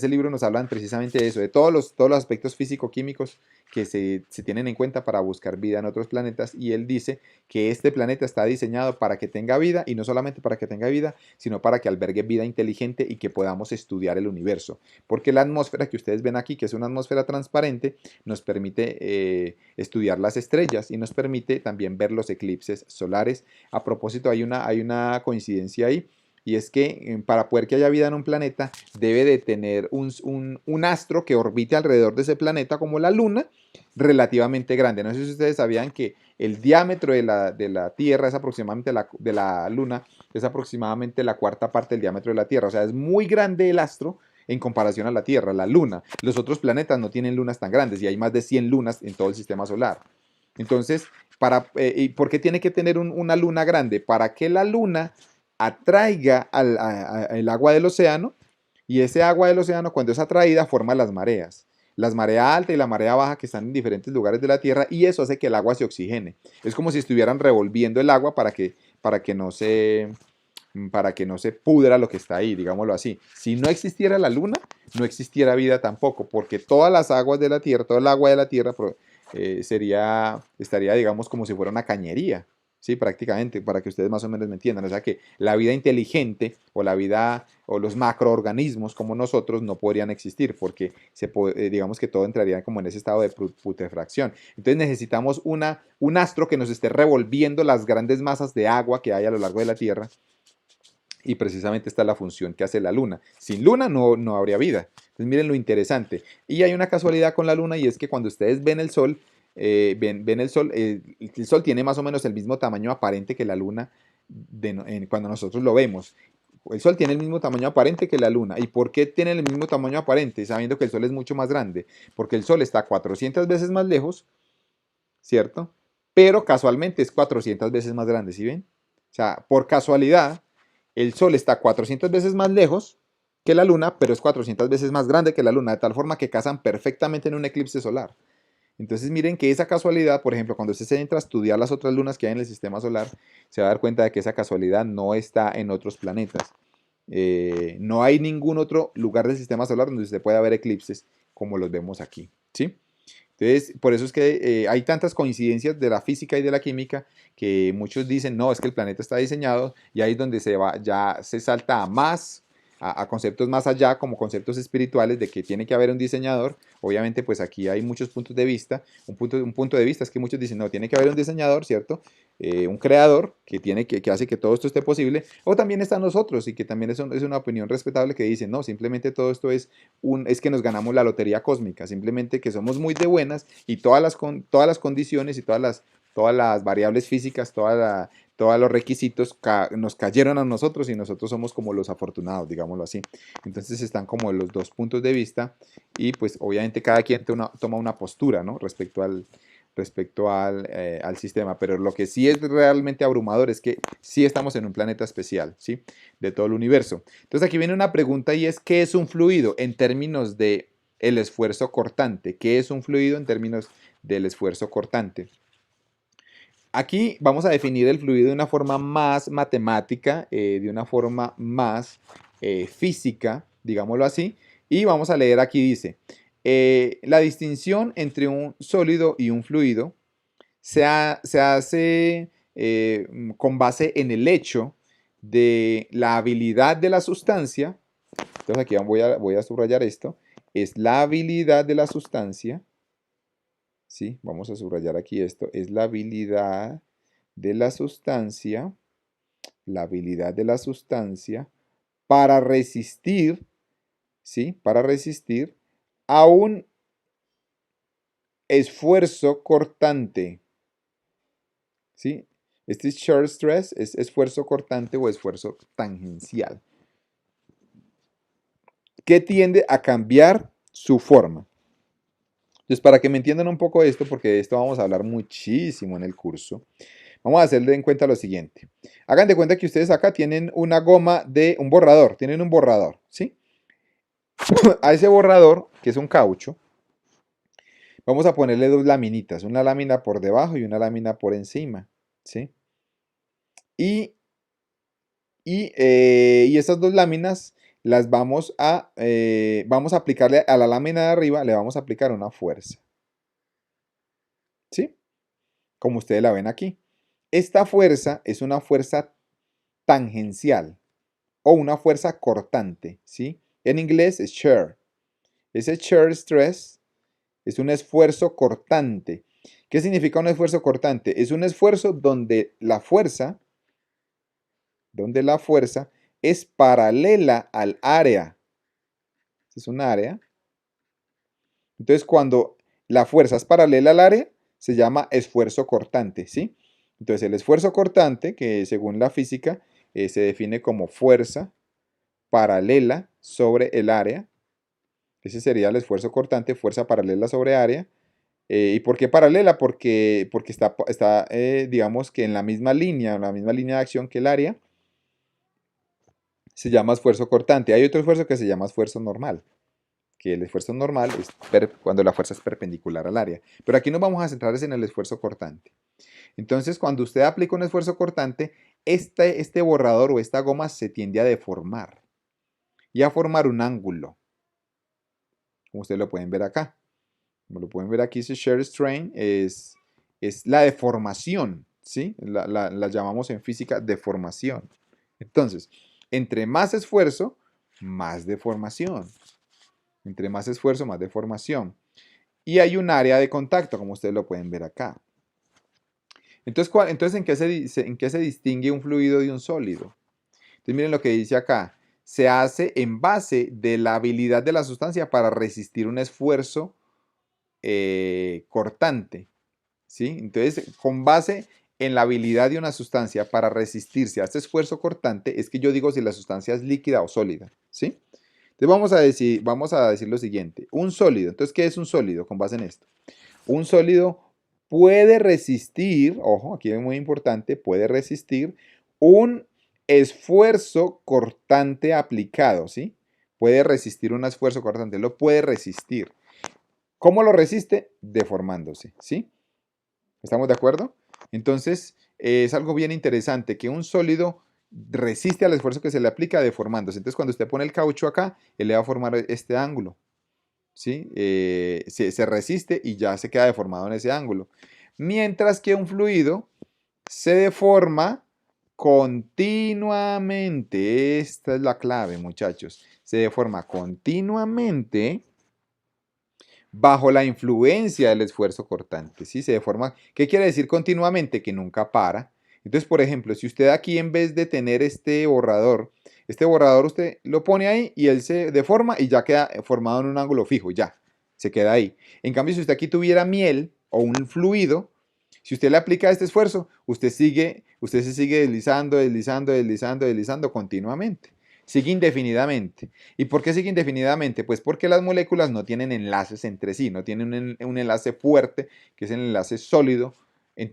libro nos hablan precisamente de eso, de todos los aspectos físico-químicos que se tienen en cuenta para buscar vida en otros planetas. Y él dice que este planeta está diseñado para que tenga vida, y no solamente para que tenga vida, sino para que albergue vida inteligente y que podamos estudiar el universo. Porque la atmósfera que ustedes ven aquí, que es una atmósfera transparente, nos permite estudiar las estrellas y nos permite también ver los eclipses solares. A propósito, hay una coincidencia ahí, y es que para poder que haya vida en un planeta debe de tener un astro que orbite alrededor de ese planeta como la Luna, relativamente grande. No sé si ustedes sabían que el diámetro de la Tierra es aproximadamente de la Luna, es aproximadamente la cuarta parte del diámetro de la Tierra. O sea, es muy grande el astro en comparación a la Tierra, la Luna. Los otros planetas no tienen lunas tan grandes y hay más de 100 lunas en todo el sistema solar. Entonces, ¿y por qué tiene que tener una luna grande? Para que la luna atraiga el agua del océano, y ese agua del océano, cuando es atraída, forma las mareas. Las marea alta y la marea baja, que están en diferentes lugares de la Tierra, y eso hace que el agua se oxigene. Es como si estuvieran revolviendo el agua para que no se pudra lo que está ahí, digámoslo así. Si no existiera la luna, no existiera vida tampoco, porque todas las aguas de la Tierra, todo el agua de la Tierra estaría, digamos, como si fuera una cañería, ¿sí? Prácticamente, para que ustedes más o menos me entiendan. O sea que la vida inteligente o la vida o los macroorganismos como nosotros no podrían existir, porque digamos que todo entraría como en ese estado de putrefacción. Entonces necesitamos un astro que nos esté revolviendo las grandes masas de agua que hay a lo largo de la Tierra, y precisamente esta es la función que hace la luna. Sin luna no habría vida. Entonces miren lo interesante. Y hay una casualidad con la luna, y es que cuando ustedes ven el sol, ven el sol tiene más o menos el mismo tamaño aparente que la luna cuando nosotros lo vemos. El sol tiene el mismo tamaño aparente que la luna. ¿Y por qué tiene el mismo tamaño aparente? Sabiendo que el sol es mucho más grande. Porque el sol está 400 veces más lejos, ¿cierto? Pero casualmente es 400 veces más grande, ¿sí ven? O sea, por casualidad, el Sol está 400 veces más lejos que la Luna, pero es 400 veces más grande que la Luna, de tal forma que casan perfectamente en un eclipse solar. Entonces miren que esa casualidad, por ejemplo, cuando usted se entra a estudiar las otras lunas que hay en el sistema solar, se va a dar cuenta de que esa casualidad no está en otros planetas. No hay ningún otro lugar del sistema solar donde usted pueda ver eclipses como los vemos aquí, ¿sí? Entonces, por eso es que hay tantas coincidencias de la física y de la química, que muchos dicen, no, es que el planeta está diseñado, y ahí es donde ya se salta a conceptos más allá, como conceptos espirituales, de que tiene que haber un diseñador. Obviamente, pues aquí hay muchos puntos de vista. Un punto de vista es que muchos dicen, no, tiene que haber un diseñador, ¿cierto? Un creador que hace que todo esto esté posible. O también están nosotros, y que también es una opinión respetable, que dicen, no, simplemente todo esto es que nos ganamos la lotería cósmica, simplemente que somos muy de buenas, y todas las condiciones y todas las variables físicas, todos los requisitos nos cayeron a nosotros, y nosotros somos como los afortunados, digámoslo así. Entonces están como los dos puntos de vista, y pues obviamente cada quien toma una postura, ¿no? Respecto al sistema, pero lo que sí es realmente abrumador es que sí estamos en un planeta especial, ¿sí? De todo el universo. Entonces aquí viene una pregunta, y es: ¿qué es un fluido en términos de el esfuerzo cortante? ¿Qué es un fluido en términos del esfuerzo cortante? Aquí vamos a definir el fluido de una forma más matemática, de una forma más física, digámoslo así, y vamos a leer aquí, dice, la distinción entre un sólido y un fluido se hace con base en el hecho de la habilidad de la sustancia. Entonces aquí voy a subrayar esto, es la habilidad de la sustancia, ¿sí? Vamos a subrayar aquí esto, es de la sustancia, la habilidad de la sustancia para resistir, ¿sí? Para resistir a un esfuerzo cortante, ¿sí? Este shear stress es esfuerzo cortante o esfuerzo tangencial, que tiende a cambiar su forma. Entonces, para que me entiendan un poco esto, porque de esto vamos a hablar muchísimo en el curso, vamos a hacerle en cuenta lo siguiente. Hagan de cuenta que ustedes acá tienen una goma de un borrador, tienen un borrador, ¿sí? A ese borrador, que es un caucho, vamos a ponerle dos laminitas, una lámina por debajo y una lámina por encima, ¿sí? Y, y estas dos láminas las vamos a aplicarle a la lámina de arriba, le vamos a aplicar una fuerza, ¿sí? Como ustedes la ven aquí. Esta fuerza es una fuerza tangencial o una fuerza cortante, ¿sí? En inglés es shear. Ese shear stress es un esfuerzo cortante. ¿Qué significa un esfuerzo cortante? Es un esfuerzo donde la fuerza es paralela al área. Es un área. Entonces, cuando la fuerza es paralela al área, se llama esfuerzo cortante, ¿sí? Entonces, el esfuerzo cortante, que según la física se define como fuerza paralela sobre el área. Ese sería el esfuerzo cortante, fuerza paralela sobre área. ¿Y por qué paralela? Porque está digamos que en la misma línea de acción que el área. Se llama esfuerzo cortante. Hay otro esfuerzo que se llama esfuerzo normal, que el esfuerzo normal es cuando la fuerza es perpendicular al área. Pero aquí nos vamos a centrar en el esfuerzo cortante. Entonces, cuando usted aplica un esfuerzo cortante, este borrador o esta goma se tiende a deformar y a formar un ángulo, como ustedes lo pueden ver acá. Como lo pueden ver aquí, ese shear strain es la deformación, ¿sí? La llamamos en física deformación. Entonces, entre más esfuerzo, más deformación. Entre más esfuerzo, más deformación. Y hay un área de contacto, como ustedes lo pueden ver acá. Entonces ¿en qué se distingue un fluido de un sólido? Entonces, miren lo que dice acá. Se hace en base de la habilidad de la sustancia para resistir un esfuerzo cortante, ¿sí? Entonces, con base en la habilidad de una sustancia para resistirse a este esfuerzo cortante, es que yo digo si la sustancia es líquida o sólida, ¿sí? Entonces vamos a decir lo siguiente, un sólido, entonces, ¿qué es un sólido con base en esto? Un sólido puede resistir, ojo, aquí es muy importante, puede resistir un esfuerzo cortante aplicado, ¿sí? Puede resistir un esfuerzo cortante, lo puede resistir. ¿Cómo lo resiste? Deformándose, ¿sí? ¿Estamos de acuerdo? Entonces, es algo bien interesante que un sólido resiste al esfuerzo que se le aplica deformándose. Entonces, cuando usted pone el caucho acá, él le va a formar este ángulo, ¿sí? Se resiste y ya se queda deformado en ese ángulo. Mientras que un fluido se deforma continuamente. Esta es la clave, muchachos. Se deforma continuamente bajo la influencia del esfuerzo cortante, ¿sí? Se deforma. ¿Qué quiere decir continuamente? Que nunca para. Entonces, por ejemplo, si usted aquí en vez de tener este borrador usted lo pone ahí y él se deforma y ya queda formado en un ángulo fijo, ya, se queda ahí. En cambio, si usted aquí tuviera miel o un fluido, si usted le aplica este esfuerzo, usted se sigue deslizando, deslizando, deslizando, deslizando continuamente. Sigue indefinidamente. ¿Y por qué sigue indefinidamente? Pues porque las moléculas no tienen enlaces entre sí, no tienen un enlace fuerte, que es el enlace sólido.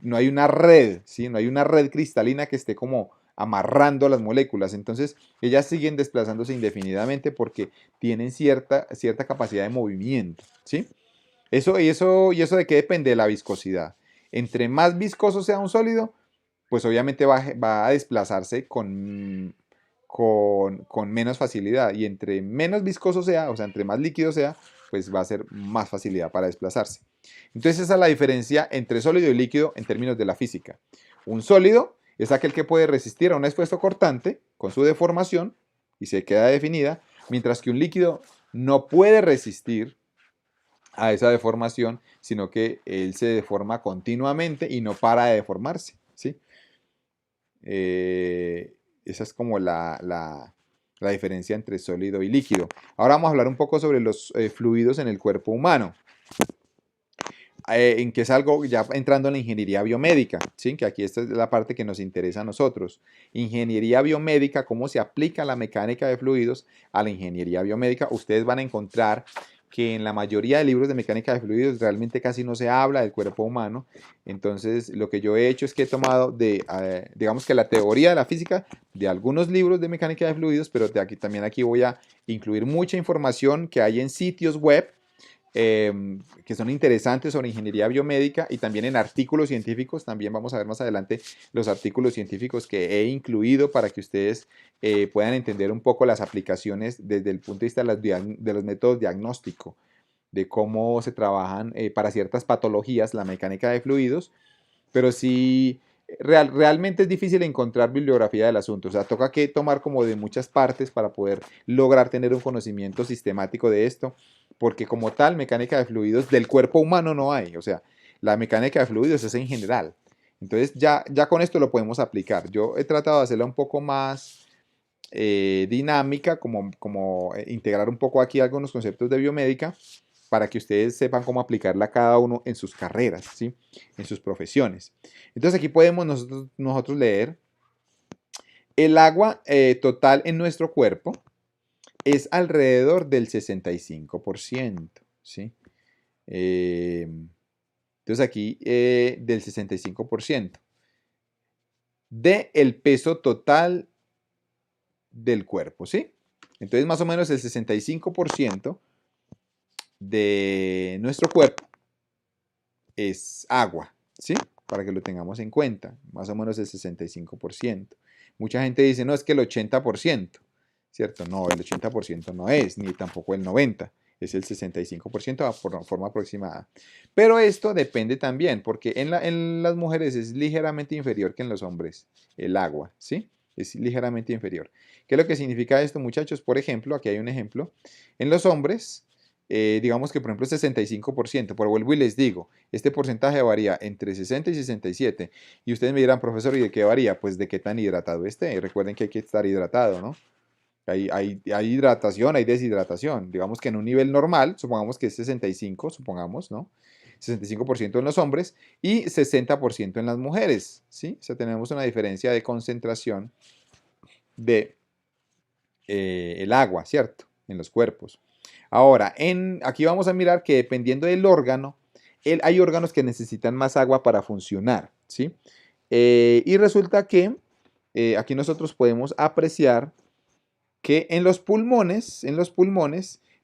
No hay una red, ¿sí? No hay una red cristalina que esté como amarrando las moléculas. Entonces, ellas siguen desplazándose indefinidamente porque tienen cierta capacidad de movimiento, ¿sí? ¿Y eso de qué depende? De la viscosidad. Entre más viscoso sea un sólido, pues obviamente va a desplazarse con menos facilidad. Y entre menos viscoso sea, o sea, entre más líquido sea, pues va a ser más facilidad para desplazarse. Entonces esa es la diferencia entre sólido y líquido en términos de la física. Un sólido es aquel que puede resistir a un esfuerzo cortante con su deformación y se queda definida, mientras que un líquido no puede resistir a esa deformación, sino que él se deforma continuamente y no para de deformarse, ¿sí? Esa es como la diferencia entre sólido y líquido. Ahora vamos a hablar un poco sobre los fluidos en el cuerpo humano. en que es algo ya entrando en la ingeniería biomédica, ¿sí? Que aquí esta es la parte que nos interesa a nosotros. Ingeniería biomédica, cómo se aplica la mecánica de fluidos a la ingeniería biomédica. Ustedes van a encontrar que en la mayoría de libros de mecánica de fluidos realmente casi no se habla del cuerpo humano. Entonces, lo que yo he hecho es que he tomado digamos que la teoría de la física de algunos libros de mecánica de fluidos, pero aquí voy a incluir mucha información que hay en sitios web que son interesantes sobre ingeniería biomédica y también en artículos científicos. También vamos a ver más adelante los artículos científicos que he incluido para que ustedes puedan entender un poco las aplicaciones desde el punto de vista de los métodos diagnósticos, de cómo se trabajan para ciertas patologías la mecánica de fluidos, pero sí, realmente es difícil encontrar bibliografía del asunto, o sea, toca que tomar como de muchas partes para poder lograr tener un conocimiento sistemático de esto, porque como tal, mecánica de fluidos del cuerpo humano no hay, o sea, la mecánica de fluidos es en general. Entonces ya con esto lo podemos aplicar. Yo he tratado de hacerla un poco más dinámica, como integrar un poco aquí algunos conceptos de biomédica, para que ustedes sepan cómo aplicarla cada uno en sus carreras, ¿sí? En sus profesiones. Entonces aquí podemos nosotros leer el agua total en nuestro cuerpo es alrededor del 65%, ¿sí? Eh, entonces aquí del 65% de el peso total del cuerpo, ¿sí? Entonces más o menos el 65% de nuestro cuerpo es agua, ¿sí? Para que lo tengamos en cuenta, más o menos el 65%. Mucha gente dice, no, es que el 80%, ¿cierto? No, el 80% no es, ni tampoco el 90%, es el 65% por forma aproximada. Pero esto depende también, porque en las mujeres es ligeramente inferior que en los hombres, el agua, ¿sí? Es ligeramente inferior. ¿Qué es lo que significa esto, muchachos? Por ejemplo, aquí hay un ejemplo. En los hombres, digamos que por ejemplo 65%, pero vuelvo y les digo, este porcentaje varía entre 60 y 67. Y ustedes me dirán, profesor, ¿y de qué varía? Pues de qué tan hidratado esté. Y recuerden que hay que estar hidratado, ¿no? Hay hidratación, hay deshidratación. Digamos que en un nivel normal, supongamos que es 65, supongamos, ¿no? 65% en los hombres y 60% en las mujeres, ¿sí? O sea, tenemos una diferencia de concentración de el agua, ¿cierto? En los cuerpos. Ahora, aquí vamos a mirar que dependiendo del órgano, hay órganos que necesitan más agua para funcionar, ¿sí? Y resulta que aquí nosotros podemos apreciar que en los pulmones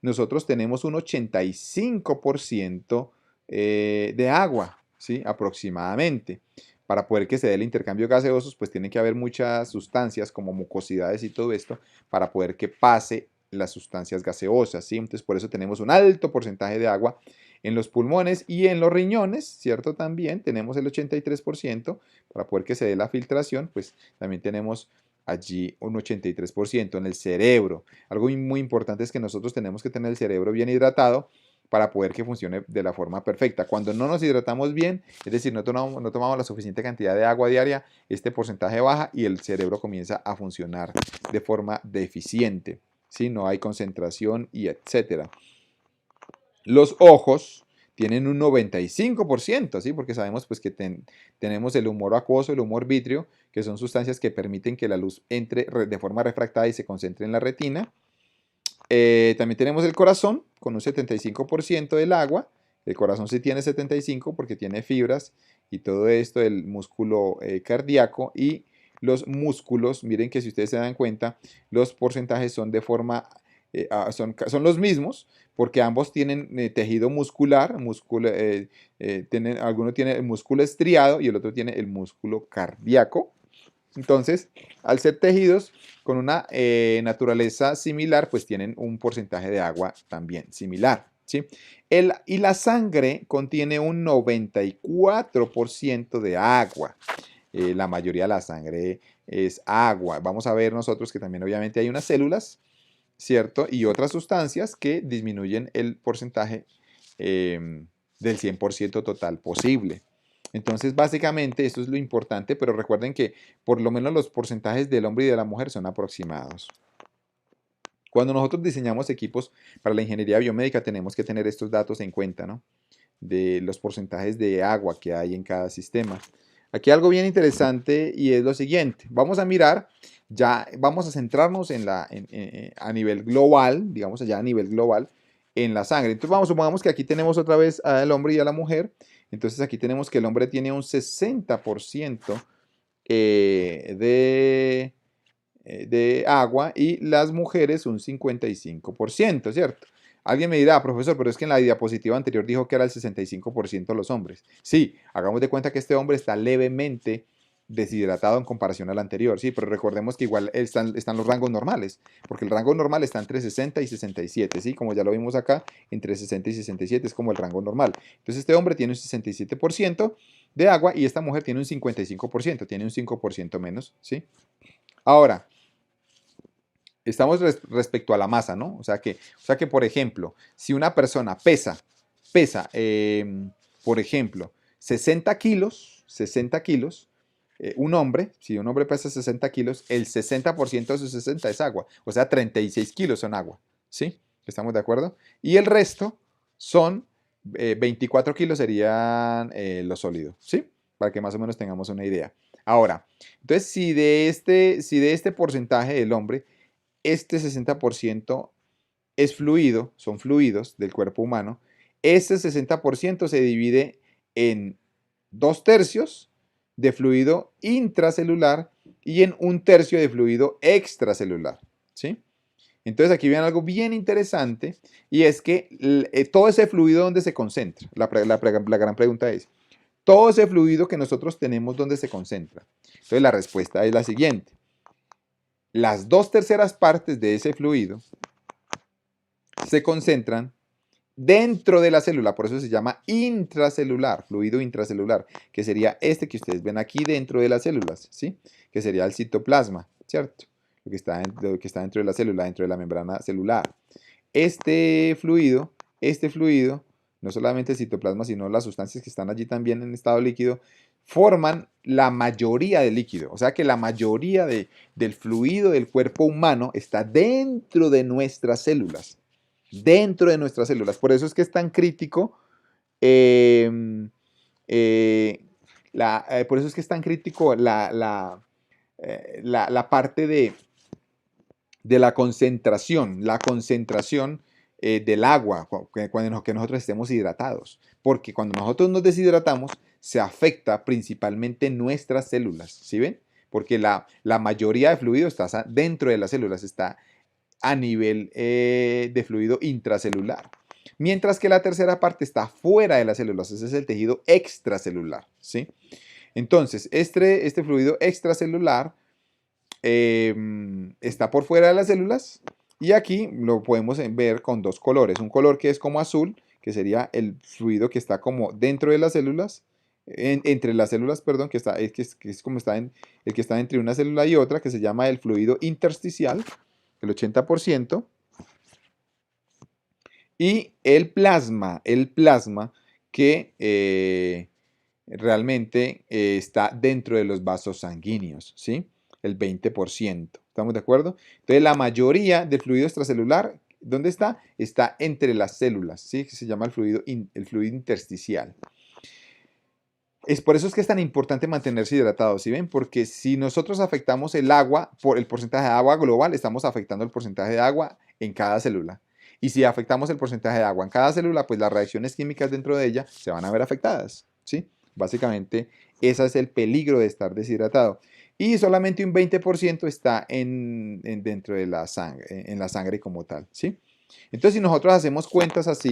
nosotros tenemos un 85% de agua, ¿sí? Aproximadamente. Para poder que se dé el intercambio gaseoso, pues tiene que haber muchas sustancias como mucosidades y todo esto para poder que pase las sustancias gaseosas, ¿sí? Entonces por eso tenemos un alto porcentaje de agua en los pulmones y en los riñones, ¿cierto? También tenemos el 83% para poder que se dé la filtración, pues también tenemos allí un 83% en el cerebro. Algo muy importante es que nosotros tenemos que tener el cerebro bien hidratado para poder que funcione de la forma perfecta. Cuando no nos hidratamos bien, es decir, no tomamos la suficiente cantidad de agua diaria, este porcentaje baja y el cerebro comienza a funcionar de forma deficiente. ¿Sí? No hay concentración y etcétera. Los ojos tienen un 95%, ¿sí? Porque sabemos pues, que tenemos el humor acuoso, el humor vítreo, que son sustancias que permiten que la luz entre de forma refractada y se concentre en la retina. También tenemos el corazón con un 75% del agua. El corazón sí tiene 75 porque tiene fibras y todo esto del músculo cardíaco y los músculos, miren que si ustedes se dan cuenta, los porcentajes son de forma, son los mismos porque ambos tienen tejido muscular, alguno tiene el músculo estriado y el otro tiene el músculo cardíaco. Entonces, al ser tejidos con una naturaleza similar, pues tienen un porcentaje de agua también similar, ¿sí? Y la sangre contiene un 94% de agua. La mayoría de la sangre es agua. Vamos a ver nosotros que también obviamente hay unas células, ¿cierto? Y otras sustancias que disminuyen el porcentaje del 100% total posible. Entonces, básicamente, esto es lo importante, pero recuerden que por lo menos los porcentajes del hombre y de la mujer son aproximados. Cuando nosotros diseñamos equipos para la ingeniería biomédica, tenemos que tener estos datos en cuenta, ¿no? de los porcentajes de agua que hay en cada sistema. Aquí hay algo bien interesante y es lo siguiente. Vamos a mirar, ya vamos a centrarnos a nivel global, digamos allá a nivel global, en la sangre. Entonces supongamos que aquí tenemos otra vez al hombre y a la mujer. Entonces aquí tenemos que el hombre tiene un 60% de agua y las mujeres un 55%, ¿cierto? Alguien me dirá, profesor, pero es que en la diapositiva anterior dijo que era el 65% los hombres. Sí, hagamos de cuenta que este hombre está levemente deshidratado en comparación al anterior, sí, pero recordemos que igual están los rangos normales, porque el rango normal está entre 60 y 67, sí, como ya lo vimos acá, entre 60 y 67 es como el rango normal. Entonces este hombre tiene un 67% de agua y esta mujer tiene un 55%, tiene un 5% menos, sí. Ahora, estamos respecto a la masa, ¿no? O sea que, por ejemplo, si una persona pesa, por ejemplo, 60 kilos, un hombre, si un hombre pesa 60 kilos, el 60% de sus 60 es agua, o sea, 36 kilos son agua, ¿sí? ¿Estamos de acuerdo? Y el resto son 24 kilos serían lo sólido, ¿sí? Para que más o menos tengamos una idea. Ahora, entonces, si de este porcentaje del hombre, este 60% es fluido, son fluidos del cuerpo humano, ese 60% se divide en 2/3 de fluido intracelular y en 1/3 de fluido extracelular, ¿sí? Entonces aquí viene algo bien interesante y es que todo ese fluido, ¿dónde se concentra? La gran pregunta es, todo ese fluido que nosotros tenemos, ¿dónde se concentra? Entonces la respuesta es la siguiente. Las 2/3 partes de ese fluido se concentran dentro de la célula, por eso se llama intracelular, fluido intracelular, que sería este que ustedes ven aquí dentro de las células, ¿sí? Que sería el citoplasma, ¿cierto? Lo que está dentro de la célula, dentro de la membrana celular. Este fluido, no solamente el citoplasma, sino las sustancias que están allí también en estado líquido, forman la mayoría del líquido. O sea que la mayoría del fluido del cuerpo humano está dentro de nuestras células. Dentro de nuestras células. Por eso es que es tan crítico. eh, eh, por eso es que es tan crítico la parte de la concentración del agua cuando que nosotros estemos hidratados. Porque cuando nosotros nos deshidratamos, se afecta principalmente nuestras células. ¿Sí ven? Porque la mayoría de fluido está dentro de las células, está a nivel de fluido intracelular. Mientras que la tercera parte está fuera de las células, ese es el tejido extracelular. ¿Sí? Entonces, este fluido extracelular está por fuera de las células y aquí lo podemos ver con dos colores. Un color que es como azul, que sería el fluido que está como dentro de las células, entre las células, perdón, que es como el que está entre una célula y otra, que se llama el fluido intersticial, el 80%. Y el plasma que realmente está dentro de los vasos sanguíneos, ¿sí? El 20%. ¿Estamos de acuerdo? Entonces, la mayoría del fluido extracelular, ¿dónde está? Está entre las células, ¿sí? Que se llama el fluido intersticial. Por eso es que es tan importante mantenerse hidratado, ¿sí ven? Porque si nosotros afectamos el agua, por el porcentaje de agua global, estamos afectando el porcentaje de agua en cada célula. Y si afectamos el porcentaje de agua en cada célula, pues las reacciones químicas dentro de ella se van a ver afectadas, ¿sí? Básicamente, ese es el peligro de estar deshidratado. Y solamente un 20% está dentro de la sangre, en la sangre como tal, ¿sí? Entonces, si nosotros hacemos cuentas así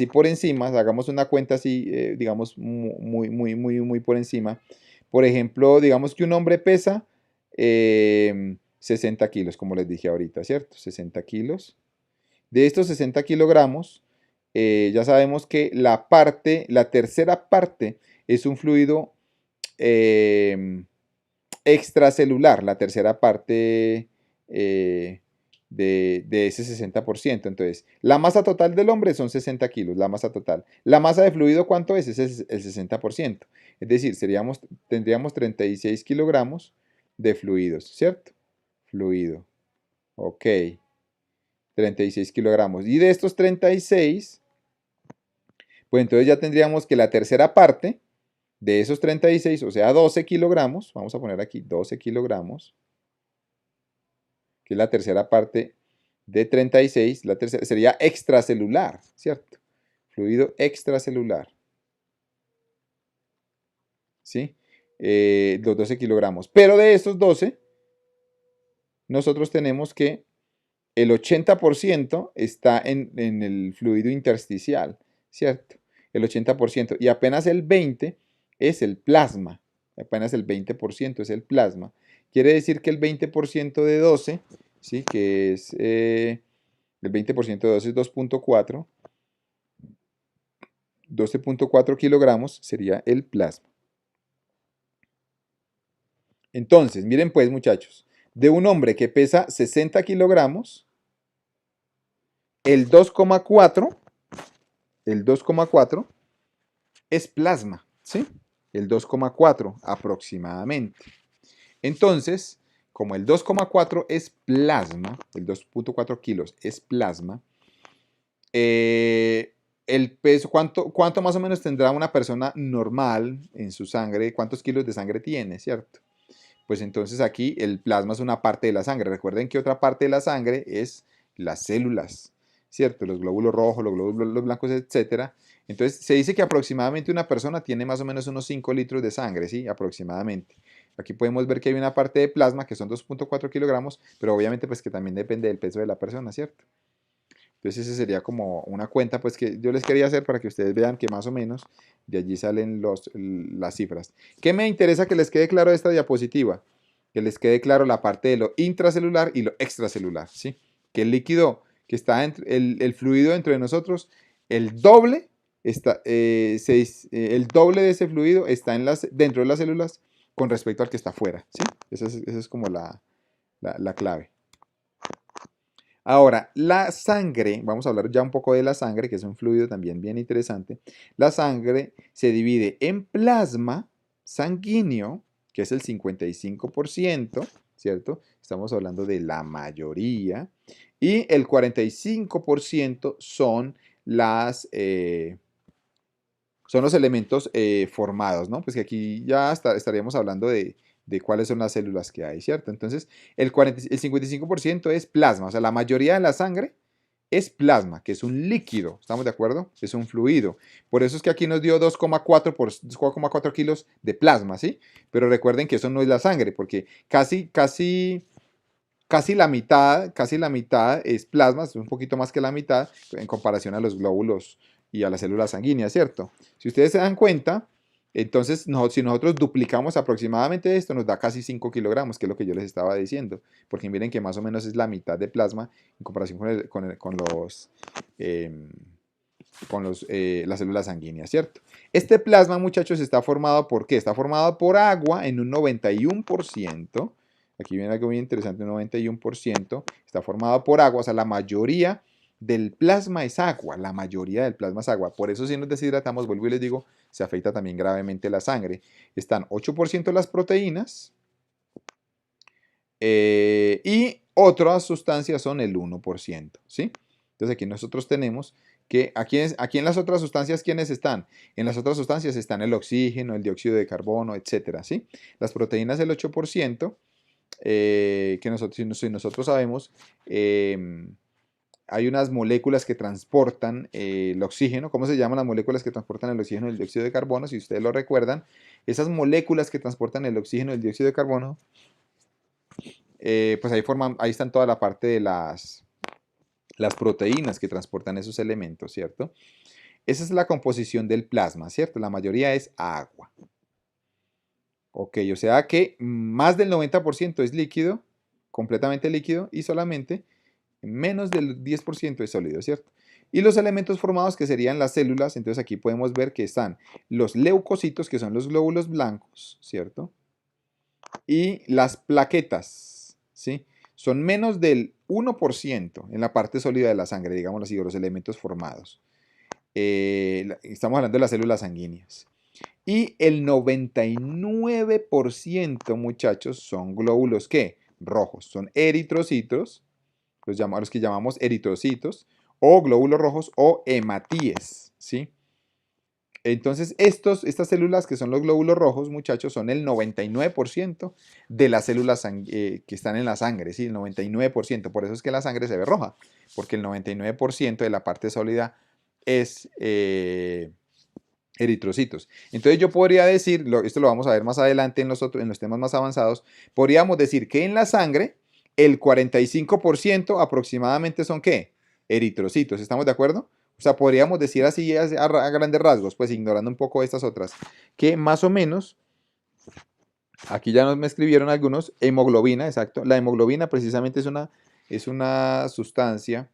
por encima, hagamos una cuenta así, digamos, muy, muy, muy, muy por encima. Por ejemplo, digamos que un hombre pesa 60 kilos, como les dije ahorita, ¿cierto? 60 kilos. De estos 60 kilogramos, ya sabemos que la tercera parte es un fluido extracelular, la tercera parte de ese 60%. Entonces, la masa total del hombre son 60 kilos, la masa total. La masa de fluido, ¿cuánto es? Ese es el 60%. Es decir, tendríamos 36 kilogramos de fluidos, ¿cierto? Fluido. Ok. 36 kilogramos. Y de estos 36, Pues entonces ya tendríamos que la tercera parte de esos 36, o sea, 12 kilogramos, vamos a poner aquí 12 kilogramos, que es la tercera parte de 36, la tercera sería extracelular, ¿cierto? Fluido extracelular, ¿sí? Los 12 kilogramos. Pero de esos 12, nosotros tenemos que el 80% está en el fluido intersticial, ¿cierto? El 80%. Y apenas el 20% es el plasma. Apenas el 20% es el plasma. Quiere decir que el 20% de 12, ¿sí? Que es el 20% de 12 es 2.4. 12.4 kilogramos sería el plasma. Entonces, miren pues muchachos, de un hombre que pesa 60 kilogramos, el 2,4 es plasma, ¿sí? El 2,4 aproximadamente. Entonces, como el 2,4 es plasma, el 2.4 kilos es plasma, el peso, ¿cuánto más o menos tendrá una persona normal en su sangre? ¿Cuántos kilos de sangre tiene, cierto? Pues entonces aquí el plasma es una parte de la sangre. Recuerden que otra parte de la sangre es las células, ¿cierto? Los glóbulos rojos, los glóbulos blancos, etcétera. Entonces se dice que aproximadamente una persona tiene más o menos unos 5 litros de sangre, ¿sí? Aproximadamente. Aquí podemos ver que hay una parte de plasma que son 2.4 kilogramos, pero obviamente pues que también depende del peso de la persona, ¿cierto? Entonces esa sería como una cuenta pues que yo les quería hacer para que ustedes vean que más o menos de allí salen las cifras. ¿Qué me interesa que les quede claro de esta diapositiva? Que les quede claro la parte de lo intracelular y lo extracelular, ¿sí? Que el líquido que está el fluido dentro de nosotros, el doble, el doble de ese fluido está dentro de las células con respecto al que está afuera, ¿sí? Esa es como la clave. Ahora, la sangre, vamos a hablar ya un poco de la sangre, que es un fluido también bien interesante. La sangre se divide en plasma sanguíneo, que es el 55%, ¿cierto? Estamos hablando de la mayoría. Y el 45% son los elementos formados, ¿no? Pues que aquí ya estaríamos hablando de cuáles son las células que hay, ¿cierto? Entonces, el 55% es plasma, o sea, la mayoría de la sangre es plasma, que es un líquido, ¿estamos de acuerdo? Es un fluido. Por eso es que aquí nos dio 2,4 kilos de plasma, ¿sí? Pero recuerden que eso no es la sangre, porque casi la mitad es plasma, es un poquito más que la mitad en comparación a los glóbulos y a las células sanguíneas, ¿cierto? Si ustedes se dan cuenta, entonces si nosotros duplicamos aproximadamente esto, nos da casi 5 kilogramos, que es lo que yo les estaba diciendo, porque miren que más o menos es la mitad de plasma en comparación las células sanguíneas, ¿cierto? Este plasma, muchachos, está formado ¿por qué? Está formado por agua en un 91%. Aquí viene algo muy interesante, un 91% está formado por agua, o sea, la mayoría del plasma es agua, la mayoría del plasma es agua. Por eso si nos deshidratamos, vuelvo y les digo, se afecta también gravemente la sangre. Están 8% las proteínas y otras sustancias son el 1%, ¿sí? Entonces aquí nosotros tenemos que aquí en las otras sustancias, ¿quiénes están? En las otras sustancias están el oxígeno, el dióxido de carbono, etcétera, ¿sí? Las proteínas el 8%, que si nosotros sabemos, hay unas moléculas que transportan el oxígeno. ¿Cómo se llaman las moléculas que transportan el oxígeno y el dióxido de carbono? Si ustedes lo recuerdan, esas moléculas que transportan el oxígeno y el dióxido de carbono, pues ahí están toda la parte de las proteínas que transportan esos elementos, ¿cierto? Esa es la composición del plasma, ¿cierto? La mayoría es agua. Ok, o sea que más del 90% es líquido, completamente líquido, y solamente menos del 10% es sólido, ¿cierto? Y los elementos formados que serían las células, entonces aquí podemos ver que están los leucocitos, que son los glóbulos blancos, ¿cierto? Y las plaquetas, ¿sí? Son menos del 1% en la parte sólida de la sangre, digamos así, los elementos formados. Estamos hablando de las células sanguíneas. Y el 99%, muchachos, son glóbulos, ¿qué? Rojos, son eritrocitos, los que llamamos eritrocitos, o glóbulos rojos o hematíes, ¿sí? Entonces, estas células que son los glóbulos rojos, muchachos, son el 99% de las células que están en la sangre, ¿sí? El 99%. Por eso es que la sangre se ve roja, porque el 99% de la parte sólida es eritrocitos. Entonces yo podría decir, esto lo vamos a ver más adelante en en los temas más avanzados, podríamos decir que en la sangre el 45% aproximadamente son ¿qué? Eritrocitos. ¿Estamos de acuerdo? O sea, podríamos decir así a grandes rasgos, pues ignorando un poco estas otras, que más o menos, aquí ya me escribieron algunos, hemoglobina, exacto. La hemoglobina precisamente es una sustancia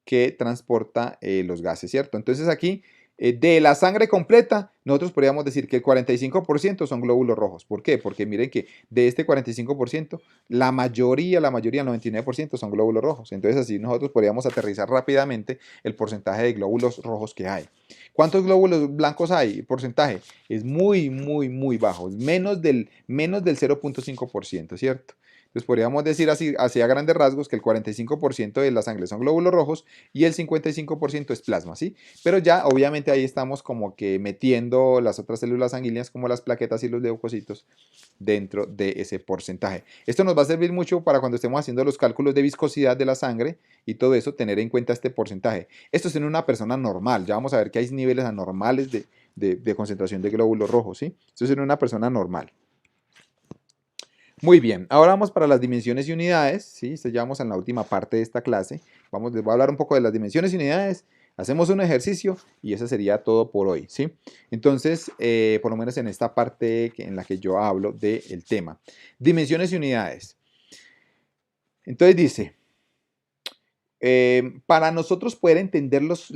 que transporta los gases, ¿cierto? Entonces aquí, de la sangre completa, nosotros podríamos decir que el 45% son glóbulos rojos. ¿Por qué? Porque miren que de este 45%, el 99% son glóbulos rojos. Entonces así nosotros podríamos aterrizar rápidamente el porcentaje de glóbulos rojos que hay. ¿Cuántos glóbulos blancos hay? El porcentaje es muy, muy, muy bajo. Es menos del 0,5%, ¿cierto? Entonces podríamos decir así a grandes rasgos que el 45% de la sangre son glóbulos rojos y el 55% es plasma, ¿sí? Pero ya obviamente ahí estamos como que metiendo las otras células sanguíneas como las plaquetas y los leucocitos dentro de ese porcentaje. Esto nos va a servir mucho para cuando estemos haciendo los cálculos de viscosidad de la sangre y todo eso, tener en cuenta este porcentaje. Esto es en una persona normal, ya vamos a ver que hay niveles anormales de concentración de glóbulos rojos, ¿sí? Esto es en una persona normal. Muy bien, ahora vamos para las dimensiones y unidades, ¿sí? Ya vamos en la última parte de esta clase. Les voy a hablar un poco de las dimensiones y unidades, hacemos un ejercicio y eso sería todo por hoy, ¿sí? Entonces, por lo menos en esta parte en la que yo hablo del tema. Dimensiones y unidades. Entonces dice, para nosotros poder entender los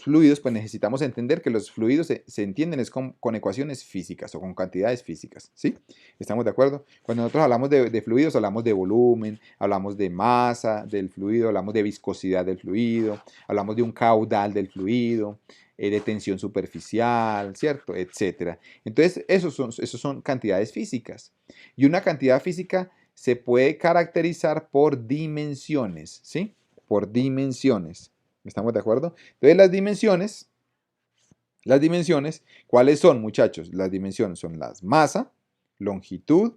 fluidos, pues necesitamos entender que los fluidos se entienden es con ecuaciones físicas o con cantidades físicas, ¿sí? ¿Estamos de acuerdo? Cuando nosotros hablamos de fluidos, hablamos de volumen, hablamos de masa del fluido, hablamos de viscosidad del fluido, hablamos de un caudal del fluido, de tensión superficial, ¿cierto? Etcétera. Entonces, esos son cantidades físicas. Y una cantidad física se puede caracterizar por dimensiones, ¿sí? Por dimensiones. ¿Estamos de acuerdo? Entonces las dimensiones, ¿cuáles son, muchachos? Las dimensiones son las masa, longitud,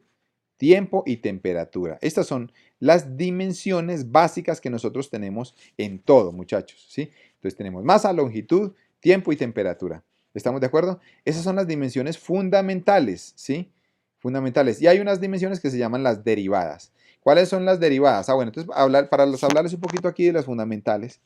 tiempo y temperatura. Estas son las dimensiones básicas que nosotros tenemos en todo, muchachos, ¿sí? Entonces tenemos masa, longitud, tiempo y temperatura. ¿Estamos de acuerdo? Esas son las dimensiones fundamentales, ¿sí? Fundamentales. Y hay unas dimensiones que se llaman las derivadas. ¿Cuáles son las derivadas? Bueno, entonces para hablarles un poquito aquí de las fundamentales.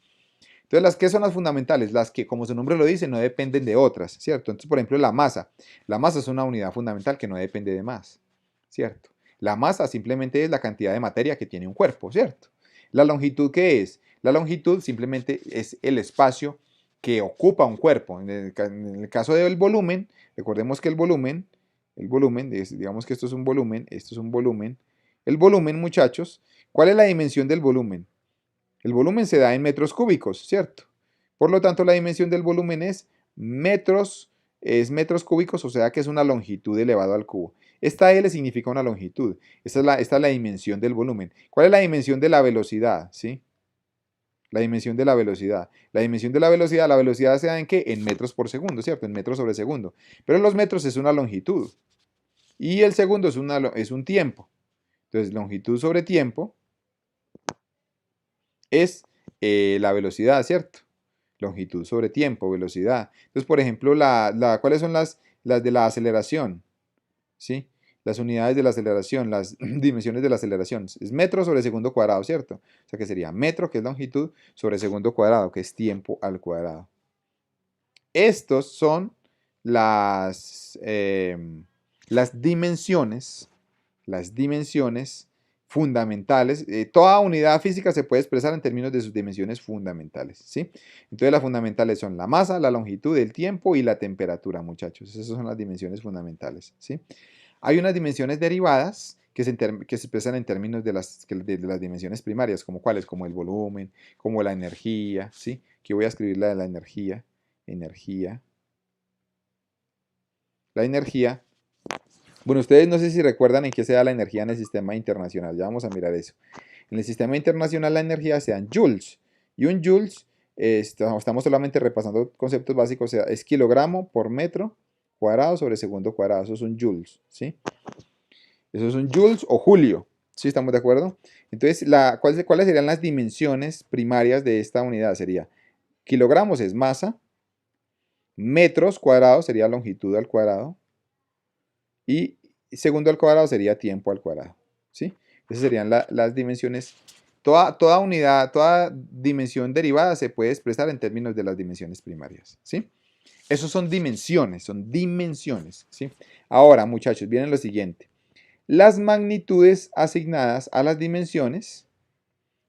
Entonces, ¿qué son las fundamentales? Las que, como su nombre lo dice, no dependen de otras, ¿cierto? Entonces, por ejemplo, la masa. La masa es una unidad fundamental que no depende de más, ¿cierto? La masa simplemente es la cantidad de materia que tiene un cuerpo, ¿cierto? La longitud, ¿qué es? La longitud simplemente es el espacio que ocupa un cuerpo. En el caso del volumen, recordemos que el volumen, digamos que esto es un volumen, esto es un volumen. El volumen, muchachos, ¿cuál es la dimensión del volumen? El volumen se da en metros cúbicos, ¿cierto? Por lo tanto, la dimensión del volumen es metros cúbicos, o sea que es una longitud elevado al cubo. Esta L significa una longitud. Esta es la dimensión del volumen. ¿Cuál es la dimensión de la velocidad? ¿Sí? La dimensión de la velocidad. La velocidad se da en ¿qué? En metros por segundo, ¿cierto? En metros sobre segundo. Pero los metros es una longitud. Y el segundo es un tiempo. Entonces, longitud sobre tiempo es la velocidad, ¿cierto? Longitud sobre tiempo, velocidad. Entonces, por ejemplo, ¿cuáles son las de la aceleración? ¿Sí? Las unidades de la aceleración, las dimensiones de la aceleración. Es metro sobre segundo cuadrado, ¿cierto? O sea que sería metro, que es longitud, sobre segundo cuadrado, que es tiempo al cuadrado. Estos son las dimensiones fundamentales. Toda unidad física se puede expresar en términos de sus dimensiones fundamentales, ¿sí? Entonces las fundamentales son la masa, la longitud, el tiempo y la temperatura, muchachos. Esas son las dimensiones fundamentales, ¿sí? Hay unas dimensiones derivadas que se expresan en términos de las dimensiones primarias, como cuáles, como el volumen, como la energía, ¿sí? Aquí voy a escribir la de la energía. La energía. Bueno, ustedes no sé si recuerdan en qué se da la energía en el sistema internacional. Ya vamos a mirar eso. En el sistema internacional la energía se da en joules. Y un joules estamos solamente repasando conceptos básicos, o sea, es kilogramo por metro cuadrado sobre segundo cuadrado, eso es un joules, ¿sí? Eso es un joules o julio, ¿sí estamos de acuerdo? Entonces, ¿cuáles serían las dimensiones primarias de esta unidad? Sería kilogramos es masa, metros cuadrados sería longitud al cuadrado y segundo al cuadrado sería tiempo al cuadrado, ¿sí? Esas serían las dimensiones. Toda unidad, toda dimensión derivada se puede expresar en términos de las dimensiones primarias, ¿sí? Esos son dimensiones, ¿sí? Ahora, muchachos, viene lo siguiente. Las magnitudes asignadas a las dimensiones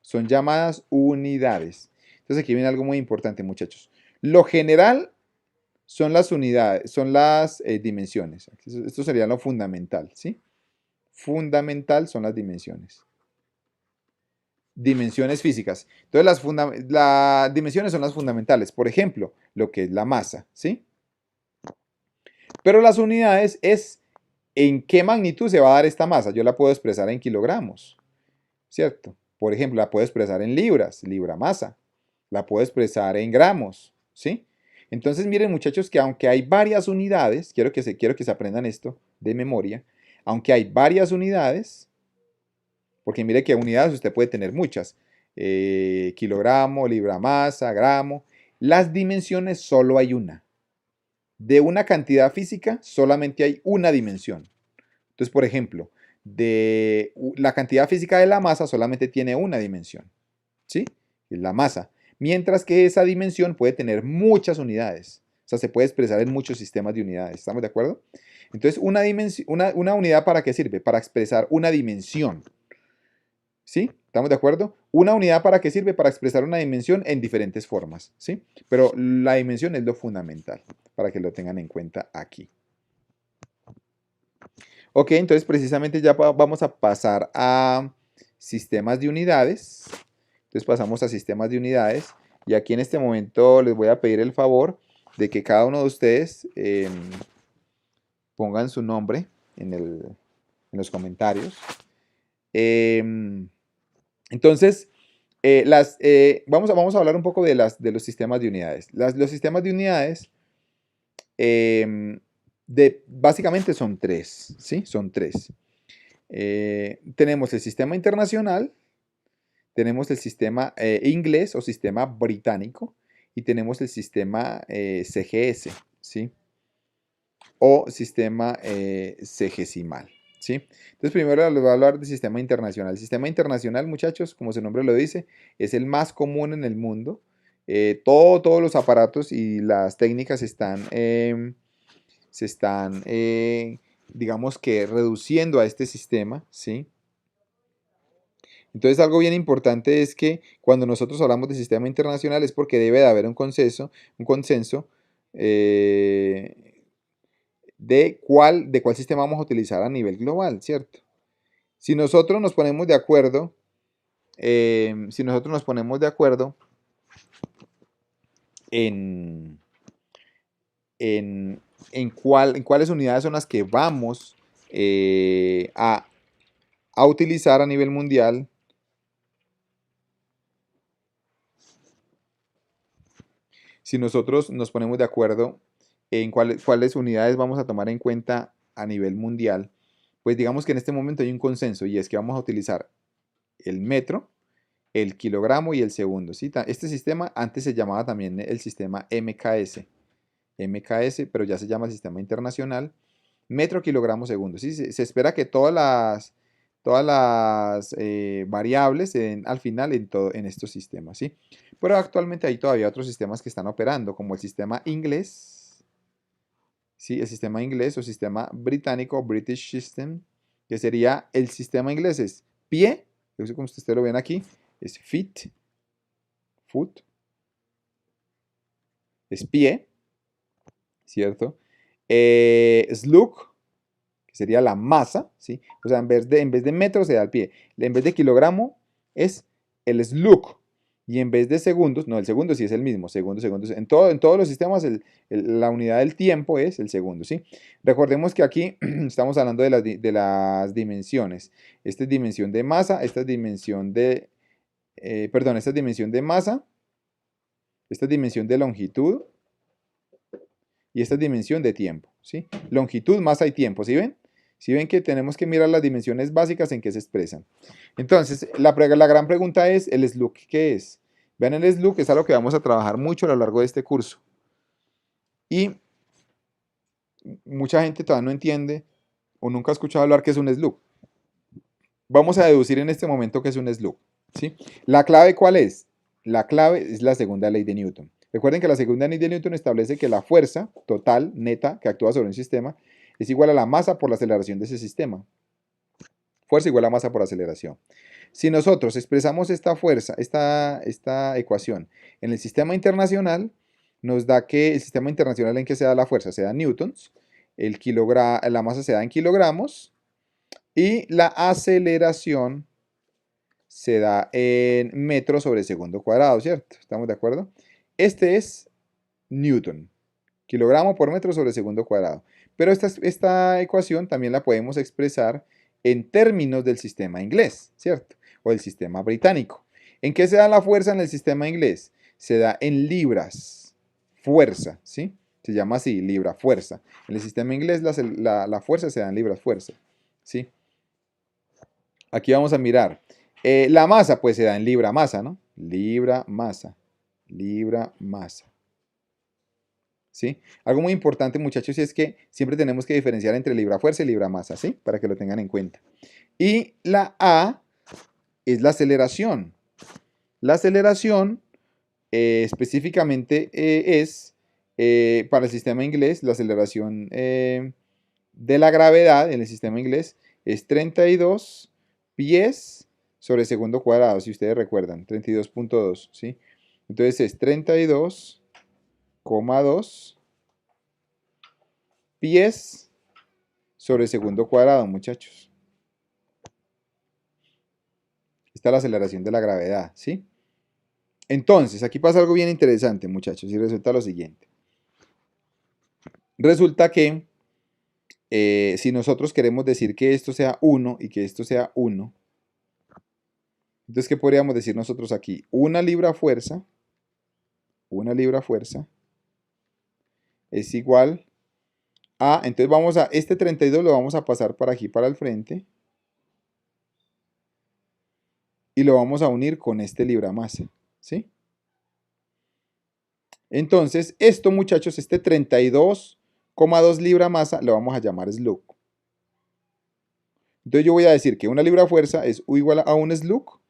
son llamadas unidades. Entonces aquí viene algo muy importante, muchachos. Lo general son las unidades, son las dimensiones. Esto sería lo fundamental, ¿sí? Fundamental son las dimensiones. Dimensiones físicas. Entonces las dimensiones son las fundamentales. Por ejemplo, lo que es la masa, ¿sí? Pero las unidades es en qué magnitud se va a dar esta masa. Yo la puedo expresar en kilogramos, ¿cierto? Por ejemplo, la puedo expresar en libras, libra masa. La puedo expresar en gramos, ¿sí? Entonces miren muchachos que aunque hay varias unidades, quiero que se aprendan esto de memoria, aunque hay varias unidades, porque mire que unidades usted puede tener muchas, kilogramo, libra masa, gramo, las dimensiones solo hay una. De una cantidad física solamente hay una dimensión. Entonces, por ejemplo, la cantidad física de la masa solamente tiene una dimensión, ¿sí? Es la masa. Mientras que esa dimensión puede tener muchas unidades. O sea, se puede expresar en muchos sistemas de unidades. ¿Estamos de acuerdo? Entonces, una unidad ¿para qué sirve? Para expresar una dimensión. ¿Sí? ¿Estamos de acuerdo? Una unidad ¿para qué sirve? Para expresar una dimensión en diferentes formas. ¿Sí? Pero la dimensión es lo fundamental, para que lo tengan en cuenta aquí. Ok, entonces precisamente ya vamos a pasar a sistemas de unidades. Entonces pasamos a sistemas de unidades. Y aquí en este momento les voy a pedir el favor de que cada uno de ustedes pongan su nombre en los comentarios. Entonces, vamos a hablar un poco de los sistemas de unidades. Los sistemas de unidades básicamente son tres, ¿sí? Son tres. Tenemos el sistema internacional, tenemos el sistema inglés o sistema británico y tenemos el sistema CGS, ¿sí? O sistema sexagesimal, ¿sí? Entonces primero les voy a hablar del sistema internacional. El sistema internacional, muchachos, como su nombre lo dice, es el más común en el mundo. Todos los aparatos y las técnicas se están digamos que reduciendo a este sistema, ¿sí? Entonces algo bien importante es que cuando nosotros hablamos de sistema internacional es porque debe de haber un consenso de cuál sistema vamos a utilizar a nivel global, ¿cierto? Si nosotros nos ponemos de acuerdo, si nosotros nos ponemos de acuerdo en, en cuáles unidades son las que vamos a utilizar a nivel mundial, si nosotros nos ponemos de acuerdo en cuáles unidades vamos a tomar en cuenta a nivel mundial, pues digamos que en este momento hay un consenso y es que vamos a utilizar el metro, el kilogramo y el segundo, ¿sí? Este sistema antes se llamaba también el sistema MKS, pero ya se llama sistema internacional, metro, kilogramo, segundo, ¿sí? Se espera que todas las variables se den al final en estos sistemas, ¿sí? Pero actualmente hay todavía otros sistemas que están operando, como el sistema inglés, ¿sí? El sistema inglés o sistema británico, British System, que sería el sistema inglés es pie, como ustedes lo ven aquí, es foot, es pie, ¿cierto? Slug, que sería la masa, ¿sí? O sea, en vez de metro se da el pie. En vez de kilogramo es el slug. Y en vez de segundos, no, el segundo sí es el mismo, segundos. En todos los sistemas la unidad del tiempo es el segundo, ¿sí? Recordemos que aquí estamos hablando de las dimensiones. Esta es dimensión de masa, esta es dimensión de, esta es dimensión de masa, Esta es dimensión de longitud y esta es dimensión de tiempo, ¿sí? Longitud, masa y tiempo, ¿sí ven? ¿Sí ven que tenemos que mirar las dimensiones básicas en que se expresan? Entonces, la gran pregunta es, ¿el SLUC qué es? Vean, el SLUC es algo que vamos a trabajar mucho a lo largo de este curso. Y mucha gente todavía no entiende o nunca ha escuchado hablar qué es un SLUC. Vamos a deducir en este momento que es un SLUC, ¿sí? ¿La clave cuál es? La clave es la segunda ley de Newton. Recuerden que la segunda ley de Newton establece que la fuerza total, neta, que actúa sobre un sistema es igual a la masa por la aceleración de ese sistema. Fuerza igual a masa por aceleración. Si nosotros expresamos esta fuerza, esta ecuación en el sistema internacional, nos da que el sistema internacional en que se da la fuerza se da en newtons, la masa se da en kilogramos y la aceleración se da en metros sobre segundo cuadrado, ¿cierto? ¿Estamos de acuerdo? Este es Newton, kilogramo por metro sobre segundo cuadrado. Pero esta ecuación también la podemos expresar en términos del sistema inglés, ¿cierto? O del sistema británico. ¿En qué se da la fuerza en el sistema inglés? Se da en libras, fuerza, ¿sí? Se llama así, libra, fuerza. En el sistema inglés la fuerza se da en libras, fuerza, ¿sí? Aquí vamos a mirar. La masa, pues se da en libra masa, ¿no? Libra masa, libra masa. ¿Sí? Algo muy importante, muchachos, es que siempre tenemos que diferenciar entre libra fuerza y libra masa, ¿sí? Para que lo tengan en cuenta. Y la A es la aceleración. La aceleración específicamente es, para el sistema inglés, la aceleración de la gravedad en el sistema inglés es 32 pies sobre segundo cuadrado, si ustedes recuerdan, 32.2, ¿sí? Entonces es 32,2 pies sobre segundo cuadrado, muchachos. Esta es la aceleración de la gravedad, ¿sí? Entonces, aquí pasa algo bien interesante, muchachos, y resulta lo siguiente. Resulta que si nosotros queremos decir que esto sea 1 y que esto sea 1, entonces, ¿qué podríamos decir nosotros aquí? Una libra fuerza es igual a, entonces vamos a, este 32 lo vamos a pasar para aquí, para el frente, y lo vamos a unir con este libra masa, ¿sí? Entonces, esto, muchachos, este 32,2 libra masa, lo vamos a llamar SLUC. Entonces yo voy a decir que una libra fuerza es U igual a un SLUC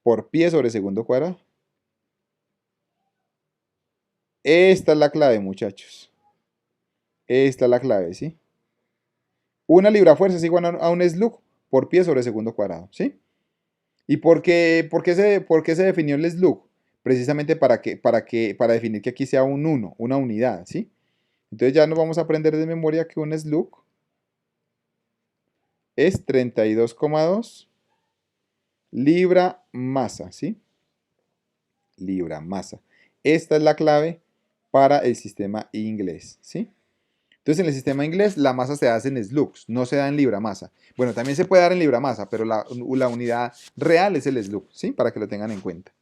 por pie sobre segundo cuadrado. Esta es la clave, muchachos. Esta es la clave, ¿sí? Una libra fuerza es igual a un SLUC por pie sobre segundo cuadrado, ¿sí? ¿Y por qué se definió el SLUC? Precisamente para definir que aquí sea un 1, una unidad, ¿sí? Entonces ya nos vamos a aprender de memoria que un SLUC es 32,2 libra masa, ¿sí? Libra masa. Esta es la clave para el sistema inglés, ¿sí? Entonces en el sistema inglés la masa se hace en SLUCs, no se da en libra masa. Bueno, también se puede dar en libra masa, pero la unidad real es el SLUC, ¿sí? Para que lo tengan en cuenta.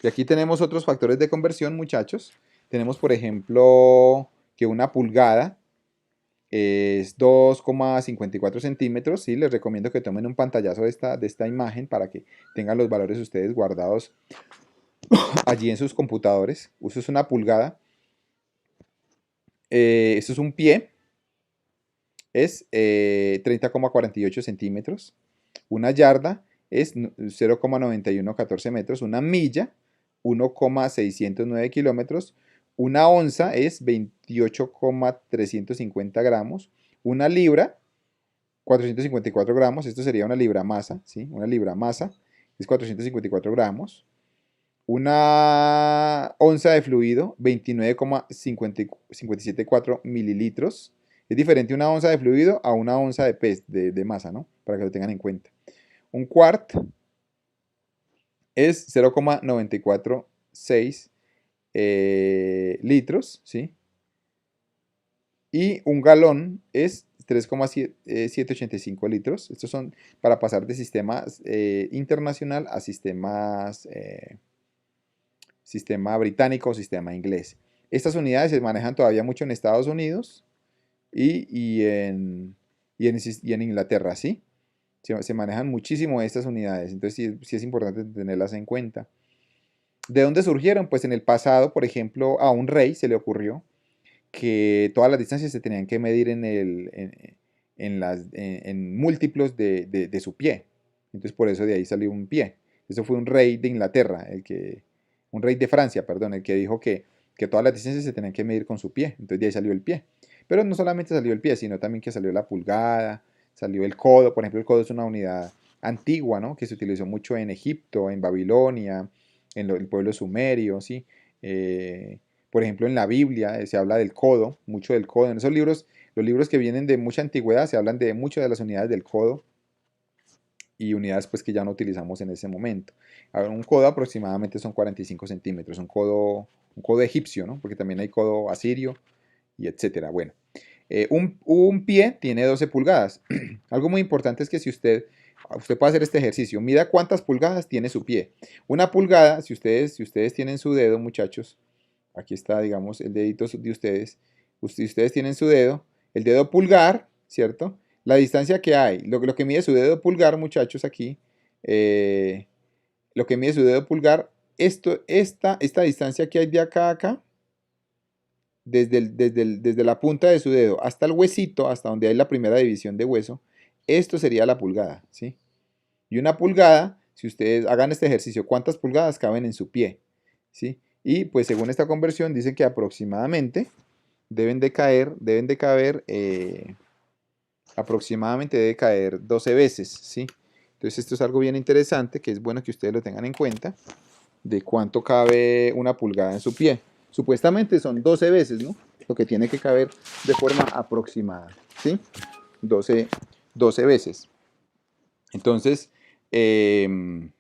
Y aquí tenemos otros factores de conversión, muchachos. Tenemos, por ejemplo, que una pulgada es 2,54 centímetros. ¿Sí? Les recomiendo que tomen un pantallazo de esta imagen para que tengan los valores ustedes guardados allí en sus computadores. Eso es una pulgada. Esto es un pie. Es 30,48 centímetros. Una yarda es 0,9114 metros. Una milla, 1,609 kilómetros. Una onza es 28,350 gramos. Una libra, 454 gramos. Esto sería una libra masa, ¿sí? Una libra masa es 454 gramos. Una onza de fluido, 29,574 mililitros. Es diferente una onza de fluido a una onza de masa, ¿no? Para que lo tengan en cuenta. Un quart es 0,946 litros, ¿sí? Y un galón es 3,785 litros. Estos son para pasar de sistemas internacional a sistemas sistema británico o sistema inglés. Estas unidades se manejan todavía mucho en Estados Unidos y en Inglaterra, ¿sí? Se manejan muchísimo estas unidades, entonces sí es importante tenerlas en cuenta. ¿De dónde surgieron? Pues en el pasado, por ejemplo, a un rey se le ocurrió que todas las distancias se tenían que medir en múltiplos de su pie. Entonces por eso de ahí salió un pie. Eso fue un rey de Inglaterra, un rey de Francia, perdón, el que dijo que todas las distancias se tenían que medir con su pie. Entonces de ahí salió el pie. Pero no solamente salió el pie, sino también que salió la pulgada, salió el codo. Por ejemplo, el codo es una unidad antigua, ¿no? Que se utilizó mucho en Egipto, en Babilonia, en el pueblo sumerio, ¿sí? Por ejemplo, en la Biblia se habla del codo, mucho del codo. En esos libros, los libros que vienen de mucha antigüedad, se hablan de muchas de las unidades del codo y unidades pues que ya no utilizamos en ese momento. A ver, un codo aproximadamente son 45 centímetros, un codo egipcio, ¿no? Porque también hay codo asirio y etcétera. Bueno, un pie tiene 12 pulgadas. Algo muy importante es que si usted puede hacer este ejercicio, mida cuántas pulgadas tiene su pie. Una pulgada, si ustedes tienen su dedo, muchachos, aquí está, digamos, el dedito de ustedes. Ustedes tienen su dedo, el dedo pulgar, ¿cierto? La distancia que hay, lo que mide su dedo pulgar, muchachos, aquí, eh, lo que mide su dedo pulgar, esta distancia que hay de acá a acá, desde la punta de su dedo hasta el huesito, hasta donde hay la primera división de hueso, esto sería la pulgada, ¿sí? Y una pulgada, si ustedes hagan este ejercicio, ¿cuántas pulgadas caben en su pie? ¿Sí? Y pues según esta conversión dicen que aproximadamente aproximadamente debe caer 12 veces, ¿sí? Entonces esto es algo bien interesante que es bueno que ustedes lo tengan en cuenta de cuánto cabe una pulgada en su pie. Supuestamente son 12 veces, ¿no? Lo que tiene que caber de forma aproximada, ¿sí? 12 veces. Entonces, ese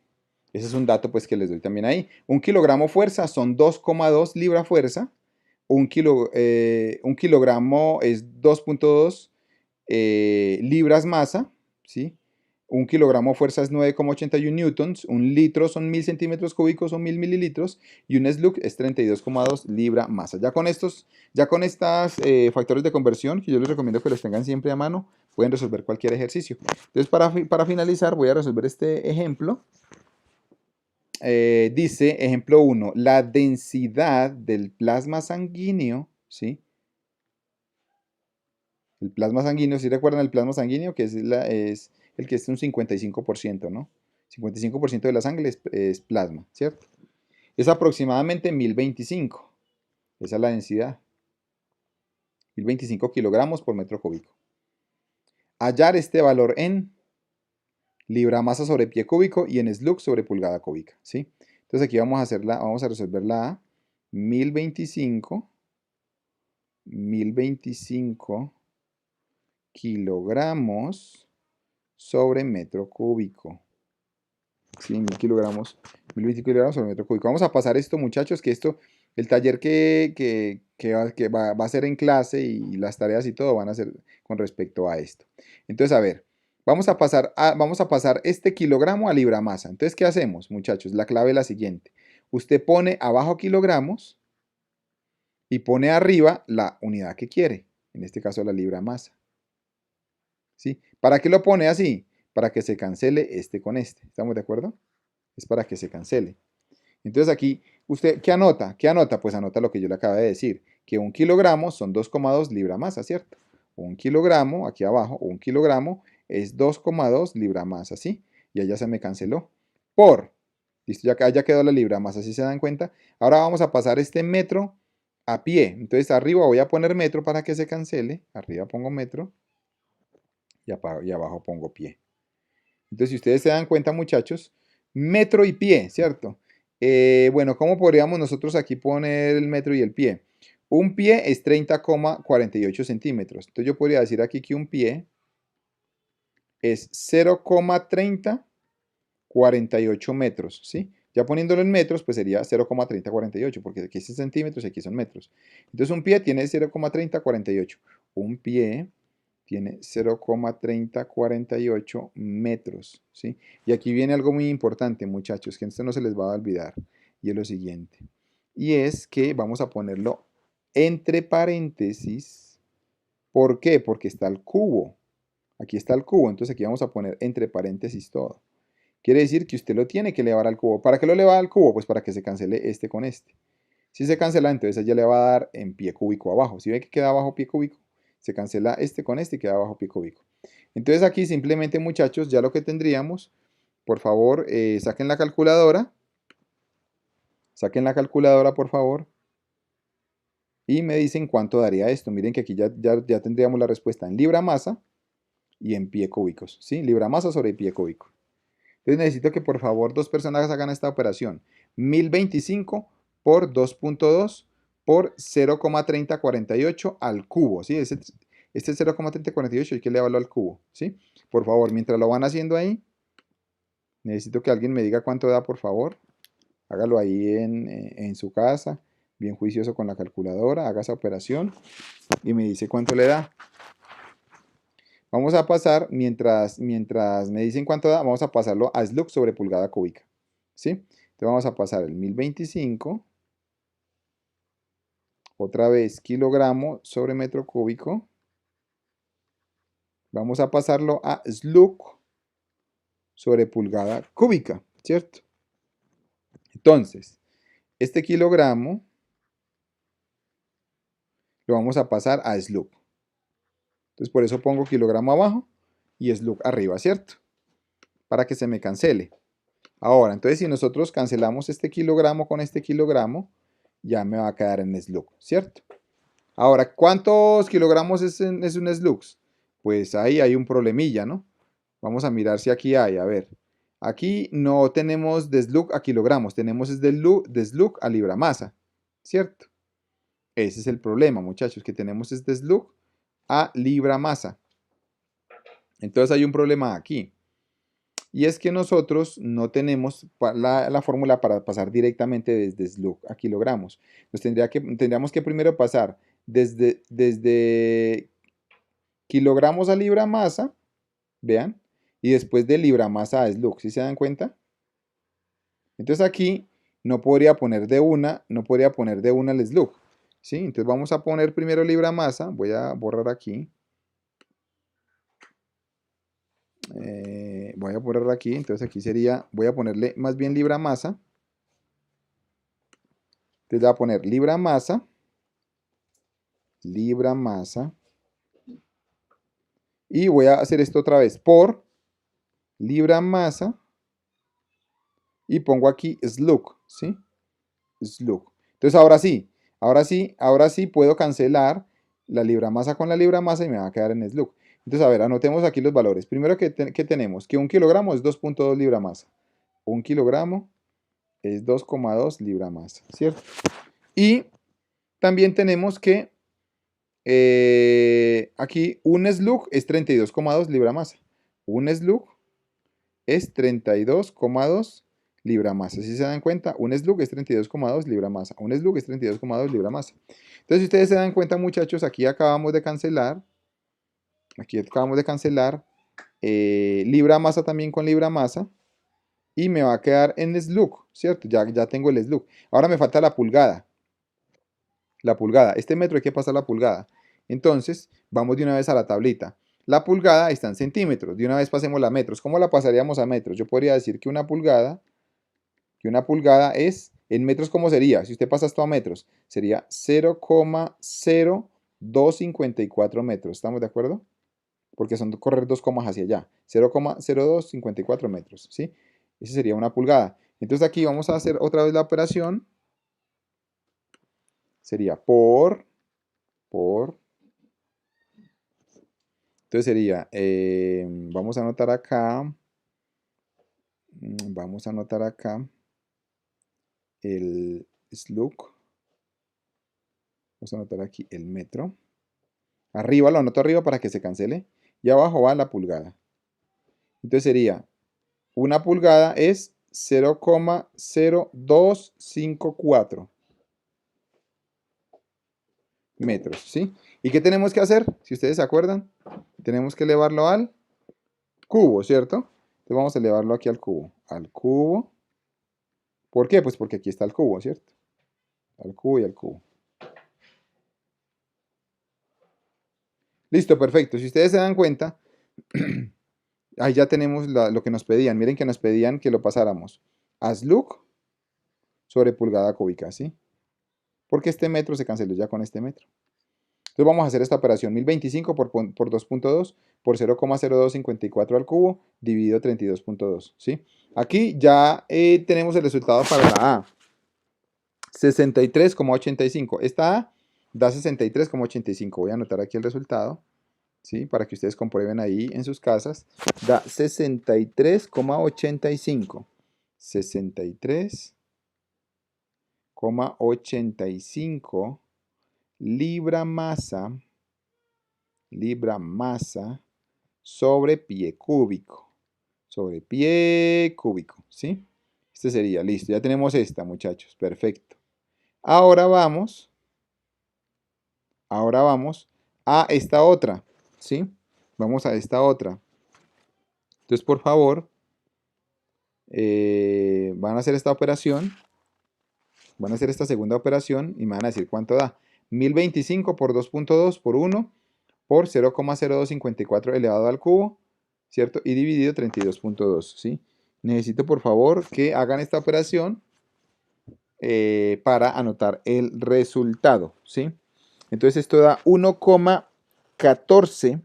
es un dato pues que les doy también ahí. Un kilogramo fuerza son 2,2 libra fuerza. Un kilogramo es 2,2 libras masa, ¿sí? Un kilogramo fuerza es 9,81 newtons, un litro son 1000 centímetros cúbicos o 1000 mililitros y un slug es 32,2 libra masa. Ya con estos factores de conversión, que yo les recomiendo que los tengan siempre a mano, pueden resolver cualquier ejercicio. Entonces, para finalizar, voy a resolver este ejemplo. Dice, ejemplo 1, la densidad del plasma sanguíneo, ¿sí? El plasma sanguíneo, si recuerdan el plasma sanguíneo, que es el que es un 55%, ¿no? 55% de la sangre es plasma, ¿cierto? Es aproximadamente 1025. Esa es la densidad. 1025 kilogramos por metro cúbico. Hallar este valor en libra masa sobre pie cúbico y en slug sobre pulgada cúbica, ¿sí? Entonces aquí vamos a resolver la A. 1025 kilogramos sobre metro cúbico. Sí, 1020 kilogramos sobre metro cúbico. Vamos a pasar esto, muchachos, el taller que va a ser en clase y las tareas y todo van a ser con respecto a esto. Entonces, a ver, vamos a pasar este kilogramo a libra masa. Entonces, ¿qué hacemos, muchachos? La clave es la siguiente. Usted pone abajo kilogramos y pone arriba la unidad que quiere, en este caso la libra masa. ¿Sí? ¿Para qué lo pone así? Para que se cancele este con este. ¿Estamos de acuerdo? Es para que se cancele. Entonces aquí, ¿usted qué anota? ¿Qué anota? Pues anota lo que yo le acabo de decir, que un kilogramo son 2,2 libra masa, ¿cierto? Un kilogramo, aquí abajo, un kilogramo es 2,2 libra masa, ¿sí? Y allá se me canceló. Listo, ya quedó la libra masa, ¿sí se dan cuenta? Ahora vamos a pasar este metro a pie. Entonces arriba voy a poner metro para que se cancele. Arriba pongo metro y abajo pongo pie. Entonces, si ustedes se dan cuenta, muchachos, metro y pie, ¿cierto? Bueno, ¿cómo podríamos nosotros aquí poner el metro y el pie? Un pie es 30,48 centímetros. Entonces, yo podría decir aquí que un pie es 0,3048 metros, ¿sí? Ya poniéndolo en metros, pues sería 0,3048, porque aquí es centímetros y aquí son metros. Entonces, un pie tiene 0,3048. Un pie tiene 0,3048 metros, ¿sí? Y aquí viene algo muy importante, muchachos, que esto no se les va a olvidar, y es lo siguiente. Y es que vamos a ponerlo entre paréntesis. ¿Por qué? Porque está el cubo. Aquí está el cubo, entonces aquí vamos a poner entre paréntesis todo. Quiere decir que usted lo tiene que elevar al cubo. ¿Para qué lo eleva al cubo? Pues para que se cancele este con este. Si se cancela, entonces ya le va a dar en pie cúbico abajo. Si ve que queda abajo pie cúbico, se cancela este con este y queda abajo pie cúbico. Entonces aquí simplemente, muchachos, ya lo que tendríamos, por favor, saquen la calculadora. Saquen la calculadora, por favor. Y me dicen cuánto daría esto. Miren que aquí ya tendríamos la respuesta en libra masa y en pie cúbicos. ¿Sí? Libra masa sobre pie cúbico. Entonces necesito que por favor dos personas hagan esta operación. 1025 por 2.2 por 0,3048 al cubo. ¿Sí? Este 0,3048 hay que elevarlo al cubo. ¿Sí? Por favor, mientras lo van haciendo ahí, necesito que alguien me diga cuánto da, por favor. Hágalo ahí en su casa, bien juicioso con la calculadora, haga esa operación y me dice cuánto le da. Vamos a pasar, mientras me dicen cuánto da, vamos a pasarlo a SLUG sobre pulgada cúbica. ¿Sí? Entonces vamos a pasar el 1025, otra vez kilogramo sobre metro cúbico. Vamos a pasarlo a SLUG sobre pulgada cúbica, ¿cierto? Entonces, este kilogramo lo vamos a pasar a SLUG. Entonces por eso pongo kilogramo abajo y SLUG arriba, ¿cierto? Para que se me cancele. Ahora, entonces si nosotros cancelamos este kilogramo con este kilogramo, ya me va a quedar en SLUG, ¿cierto? Ahora, ¿cuántos kilogramos es un SLUG? Pues ahí hay un problemilla, ¿no? Vamos a mirar si aquí hay, a ver. Aquí no tenemos de SLUG a kilogramos, tenemos es de SLUG a libra masa, ¿cierto? Ese es el problema, muchachos, que tenemos es de SLUG a libra masa. Entonces hay un problema aquí. Y es que nosotros no tenemos la fórmula para pasar directamente desde SLUG a kilogramos. Nos tendríamos que primero pasar desde kilogramos a libra masa, vean, y después de libra masa a SLUG, ¿sí se dan cuenta? Entonces aquí no podría poner de una el SLUG, ¿sí? Entonces vamos a poner primero libra masa, voy a borrar aquí. Voy a borrar aquí, entonces aquí sería, voy a ponerle más bien libra masa. Entonces voy a poner libra masa, y voy a hacer esto otra vez por libra masa, y pongo aquí SLUG, ¿sí? SLUG. Entonces ahora sí puedo cancelar la libra masa con la libra masa y me va a quedar en SLUG. Entonces, a ver, anotemos aquí los valores. Primero que tenemos que un kilogramo es 2.2 libra masa. Un kilogramo es 2,2 libra masa, ¿cierto? Y también tenemos que aquí un SLUG es 32,2 libra masa. Un SLUG es 32,2 libra masa. Si se dan cuenta, un SLUG es 32,2 libra masa. Un SLUG es 32,2 libra masa. Entonces, si ustedes se dan cuenta, muchachos, aquí acabamos de cancelar libra masa también con libra masa. Y me va a quedar en SLUG, ¿cierto? Ya tengo el SLUG. Ahora me falta la pulgada. La pulgada. Este metro hay que pasar la pulgada. Entonces, vamos de una vez a la tablita. La pulgada está en centímetros. De una vez pasemos a metros. ¿Cómo la pasaríamos a metros? Yo podría decir que una pulgada es, en metros, ¿cómo sería? Si usted pasa esto a metros, sería 0,0254 metros. ¿Estamos de acuerdo? Porque son correr dos comas hacia allá. 0,0254 metros, ¿sí? Esa sería una pulgada. Entonces aquí vamos a hacer otra vez la operación. Sería entonces sería, vamos a anotar acá, el SLUG, vamos a anotar aquí el metro, arriba lo anoto arriba para que se cancele, y abajo va la pulgada. Entonces sería, una pulgada es 0,0254. metros, ¿sí? ¿Y qué tenemos que hacer? Si ustedes se acuerdan, tenemos que elevarlo al cubo, ¿cierto? Entonces vamos a elevarlo aquí al cubo. Al cubo. ¿Por qué? Pues porque aquí está el cubo, ¿cierto? Al cubo y al cubo. Listo, perfecto. Si ustedes se dan cuenta, ahí ya tenemos lo que nos pedían. Miren que nos pedían que lo pasáramos a SLUC sobre pulgada cúbica, ¿sí? Porque este metro se canceló ya con este metro. Entonces vamos a hacer esta operación 1025 por 2.2 por 0,0254 al cubo dividido 32.2, ¿sí? Aquí ya tenemos el resultado para la A. 63,85. Esta A da 63,85. Voy a anotar aquí el resultado, ¿sí? Para que ustedes comprueben ahí en sus casas. Da 63,85. 63,85 libra masa sobre pie cúbico. Sobre pie cúbico, ¿sí? Este sería, listo. Ya tenemos esta, muchachos. Perfecto. Ahora vamos a esta otra, ¿sí? Vamos a esta otra. Entonces, por favor, van a hacer esta operación, van a hacer esta segunda operación y me van a decir cuánto da. 1025 por 2.2 por 1 por 0,0254 elevado al cubo, ¿cierto? Y dividido 32.2, ¿sí? Necesito, por favor, que hagan esta operación para anotar el resultado, ¿sí? Entonces esto da 1,14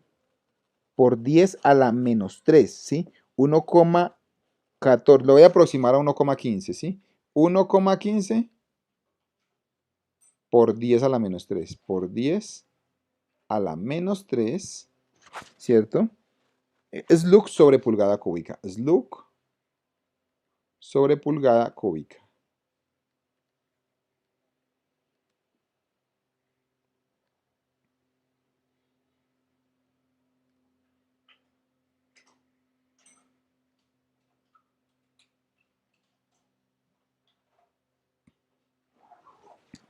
por 10 a la menos 3, ¿sí? 1,14, lo voy a aproximar a 1,15, ¿sí? 1,15 por 10 a la menos 3, por 10 a la menos 3, ¿cierto? SLUC sobre pulgada cúbica, SLUC sobre pulgada cúbica.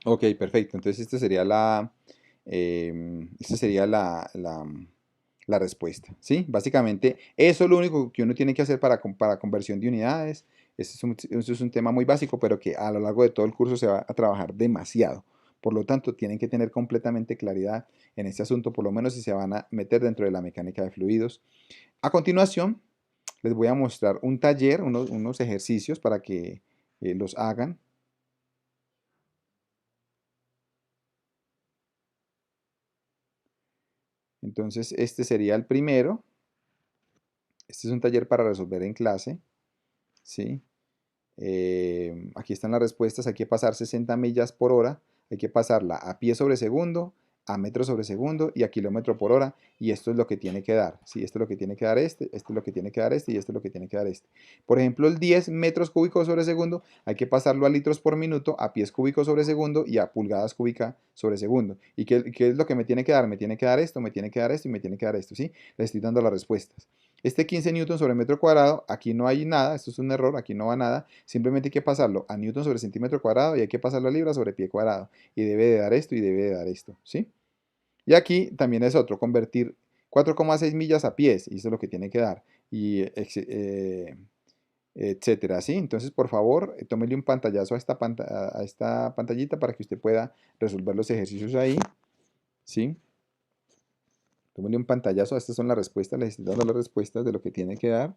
Ok, perfecto. Entonces esta sería la respuesta, ¿sí? Básicamente, eso es lo único que uno tiene que hacer para conversión de unidades. Esto es un tema muy básico, pero que a lo largo de todo el curso se va a trabajar demasiado. Por lo tanto, tienen que tener completamente claridad en este asunto, por lo menos si se van a meter dentro de la mecánica de fluidos. A continuación, les voy a mostrar un taller, unos ejercicios para que los hagan. Entonces, este sería el primero. Este es un taller para resolver en clase, ¿sí? Aquí están las respuestas. Hay que pasar 60 millas por hora. Hay que pasarla a pie sobre segundo, a metro sobre segundo y a kilómetro por hora. Y esto es lo que tiene que dar. ¿Sí? Esto es lo que tiene que dar este, esto es lo que tiene que dar este y esto es lo que tiene que dar este. Por ejemplo, el 10 metros cúbicos sobre segundo hay que pasarlo a litros por minuto, a pies cúbicos sobre segundo y a pulgadas cúbicas sobre segundo. ¿Y qué es lo que me tiene que dar? Me tiene que dar esto, me tiene que dar esto y me tiene que dar esto. ¿Sí? Les estoy dando las respuestas. Este 15 newton sobre metro cuadrado, aquí no hay nada, esto es un error, aquí no va nada, simplemente hay que pasarlo a newton sobre centímetro cuadrado y hay que pasarlo a libra sobre pie cuadrado. Y debe de dar esto y debe de dar esto, ¿sí? Y aquí también es otro, convertir 4,6 millas a pies, y eso es lo que tiene que dar, y etcétera, ¿sí? Entonces, por favor, tómele un pantallazo a esta pantallita para que usted pueda resolver los ejercicios ahí, ¿sí? Tómele un pantallazo, estas son las respuestas, les estoy dando las respuestas de lo que tiene que dar.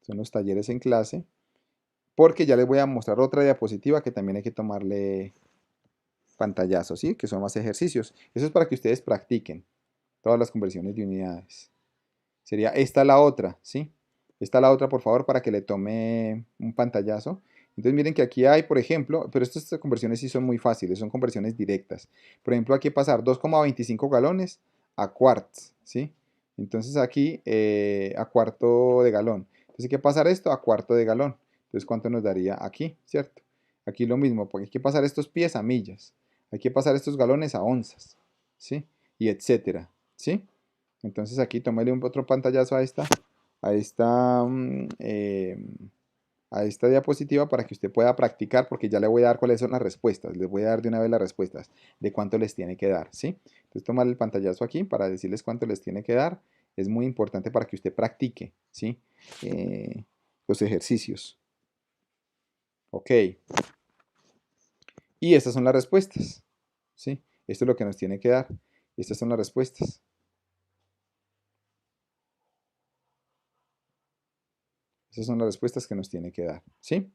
Son los talleres en clase, porque ya les voy a mostrar otra diapositiva que también hay que tomarle pantallazo, ¿sí? Que son más ejercicios. Eso es para que ustedes practiquen todas las conversiones de unidades. Sería esta la otra, ¿sí? Esta la otra, por favor, para que le tome un pantallazo. Entonces miren que aquí hay, por ejemplo, pero estas conversiones sí son muy fáciles, son conversiones directas. Por ejemplo, aquí pasar 2,25 galones a quarts, ¿sí? Entonces aquí a cuarto de galón. Entonces hay que pasar esto a cuarto de galón. Entonces, ¿cuánto nos daría aquí, cierto? Aquí lo mismo, porque hay que pasar estos pies a millas. Hay que pasar estos galones a onzas, ¿sí? Y etcétera, ¿sí? Entonces aquí tómale un otro pantallazo a esta a esta diapositiva para que usted pueda practicar, porque ya le voy a dar cuáles son las respuestas. Les voy a dar de una vez las respuestas de cuánto les tiene que dar, ¿sí? Entonces, tomar el pantallazo aquí para decirles cuánto les tiene que dar. Es muy importante para que usted practique, ¿sí? Los ejercicios. Ok. Y estas son las respuestas, ¿sí? Esto es lo que nos tiene que dar. Estas son las respuestas. Esas son las respuestas que nos tiene que dar, ¿sí?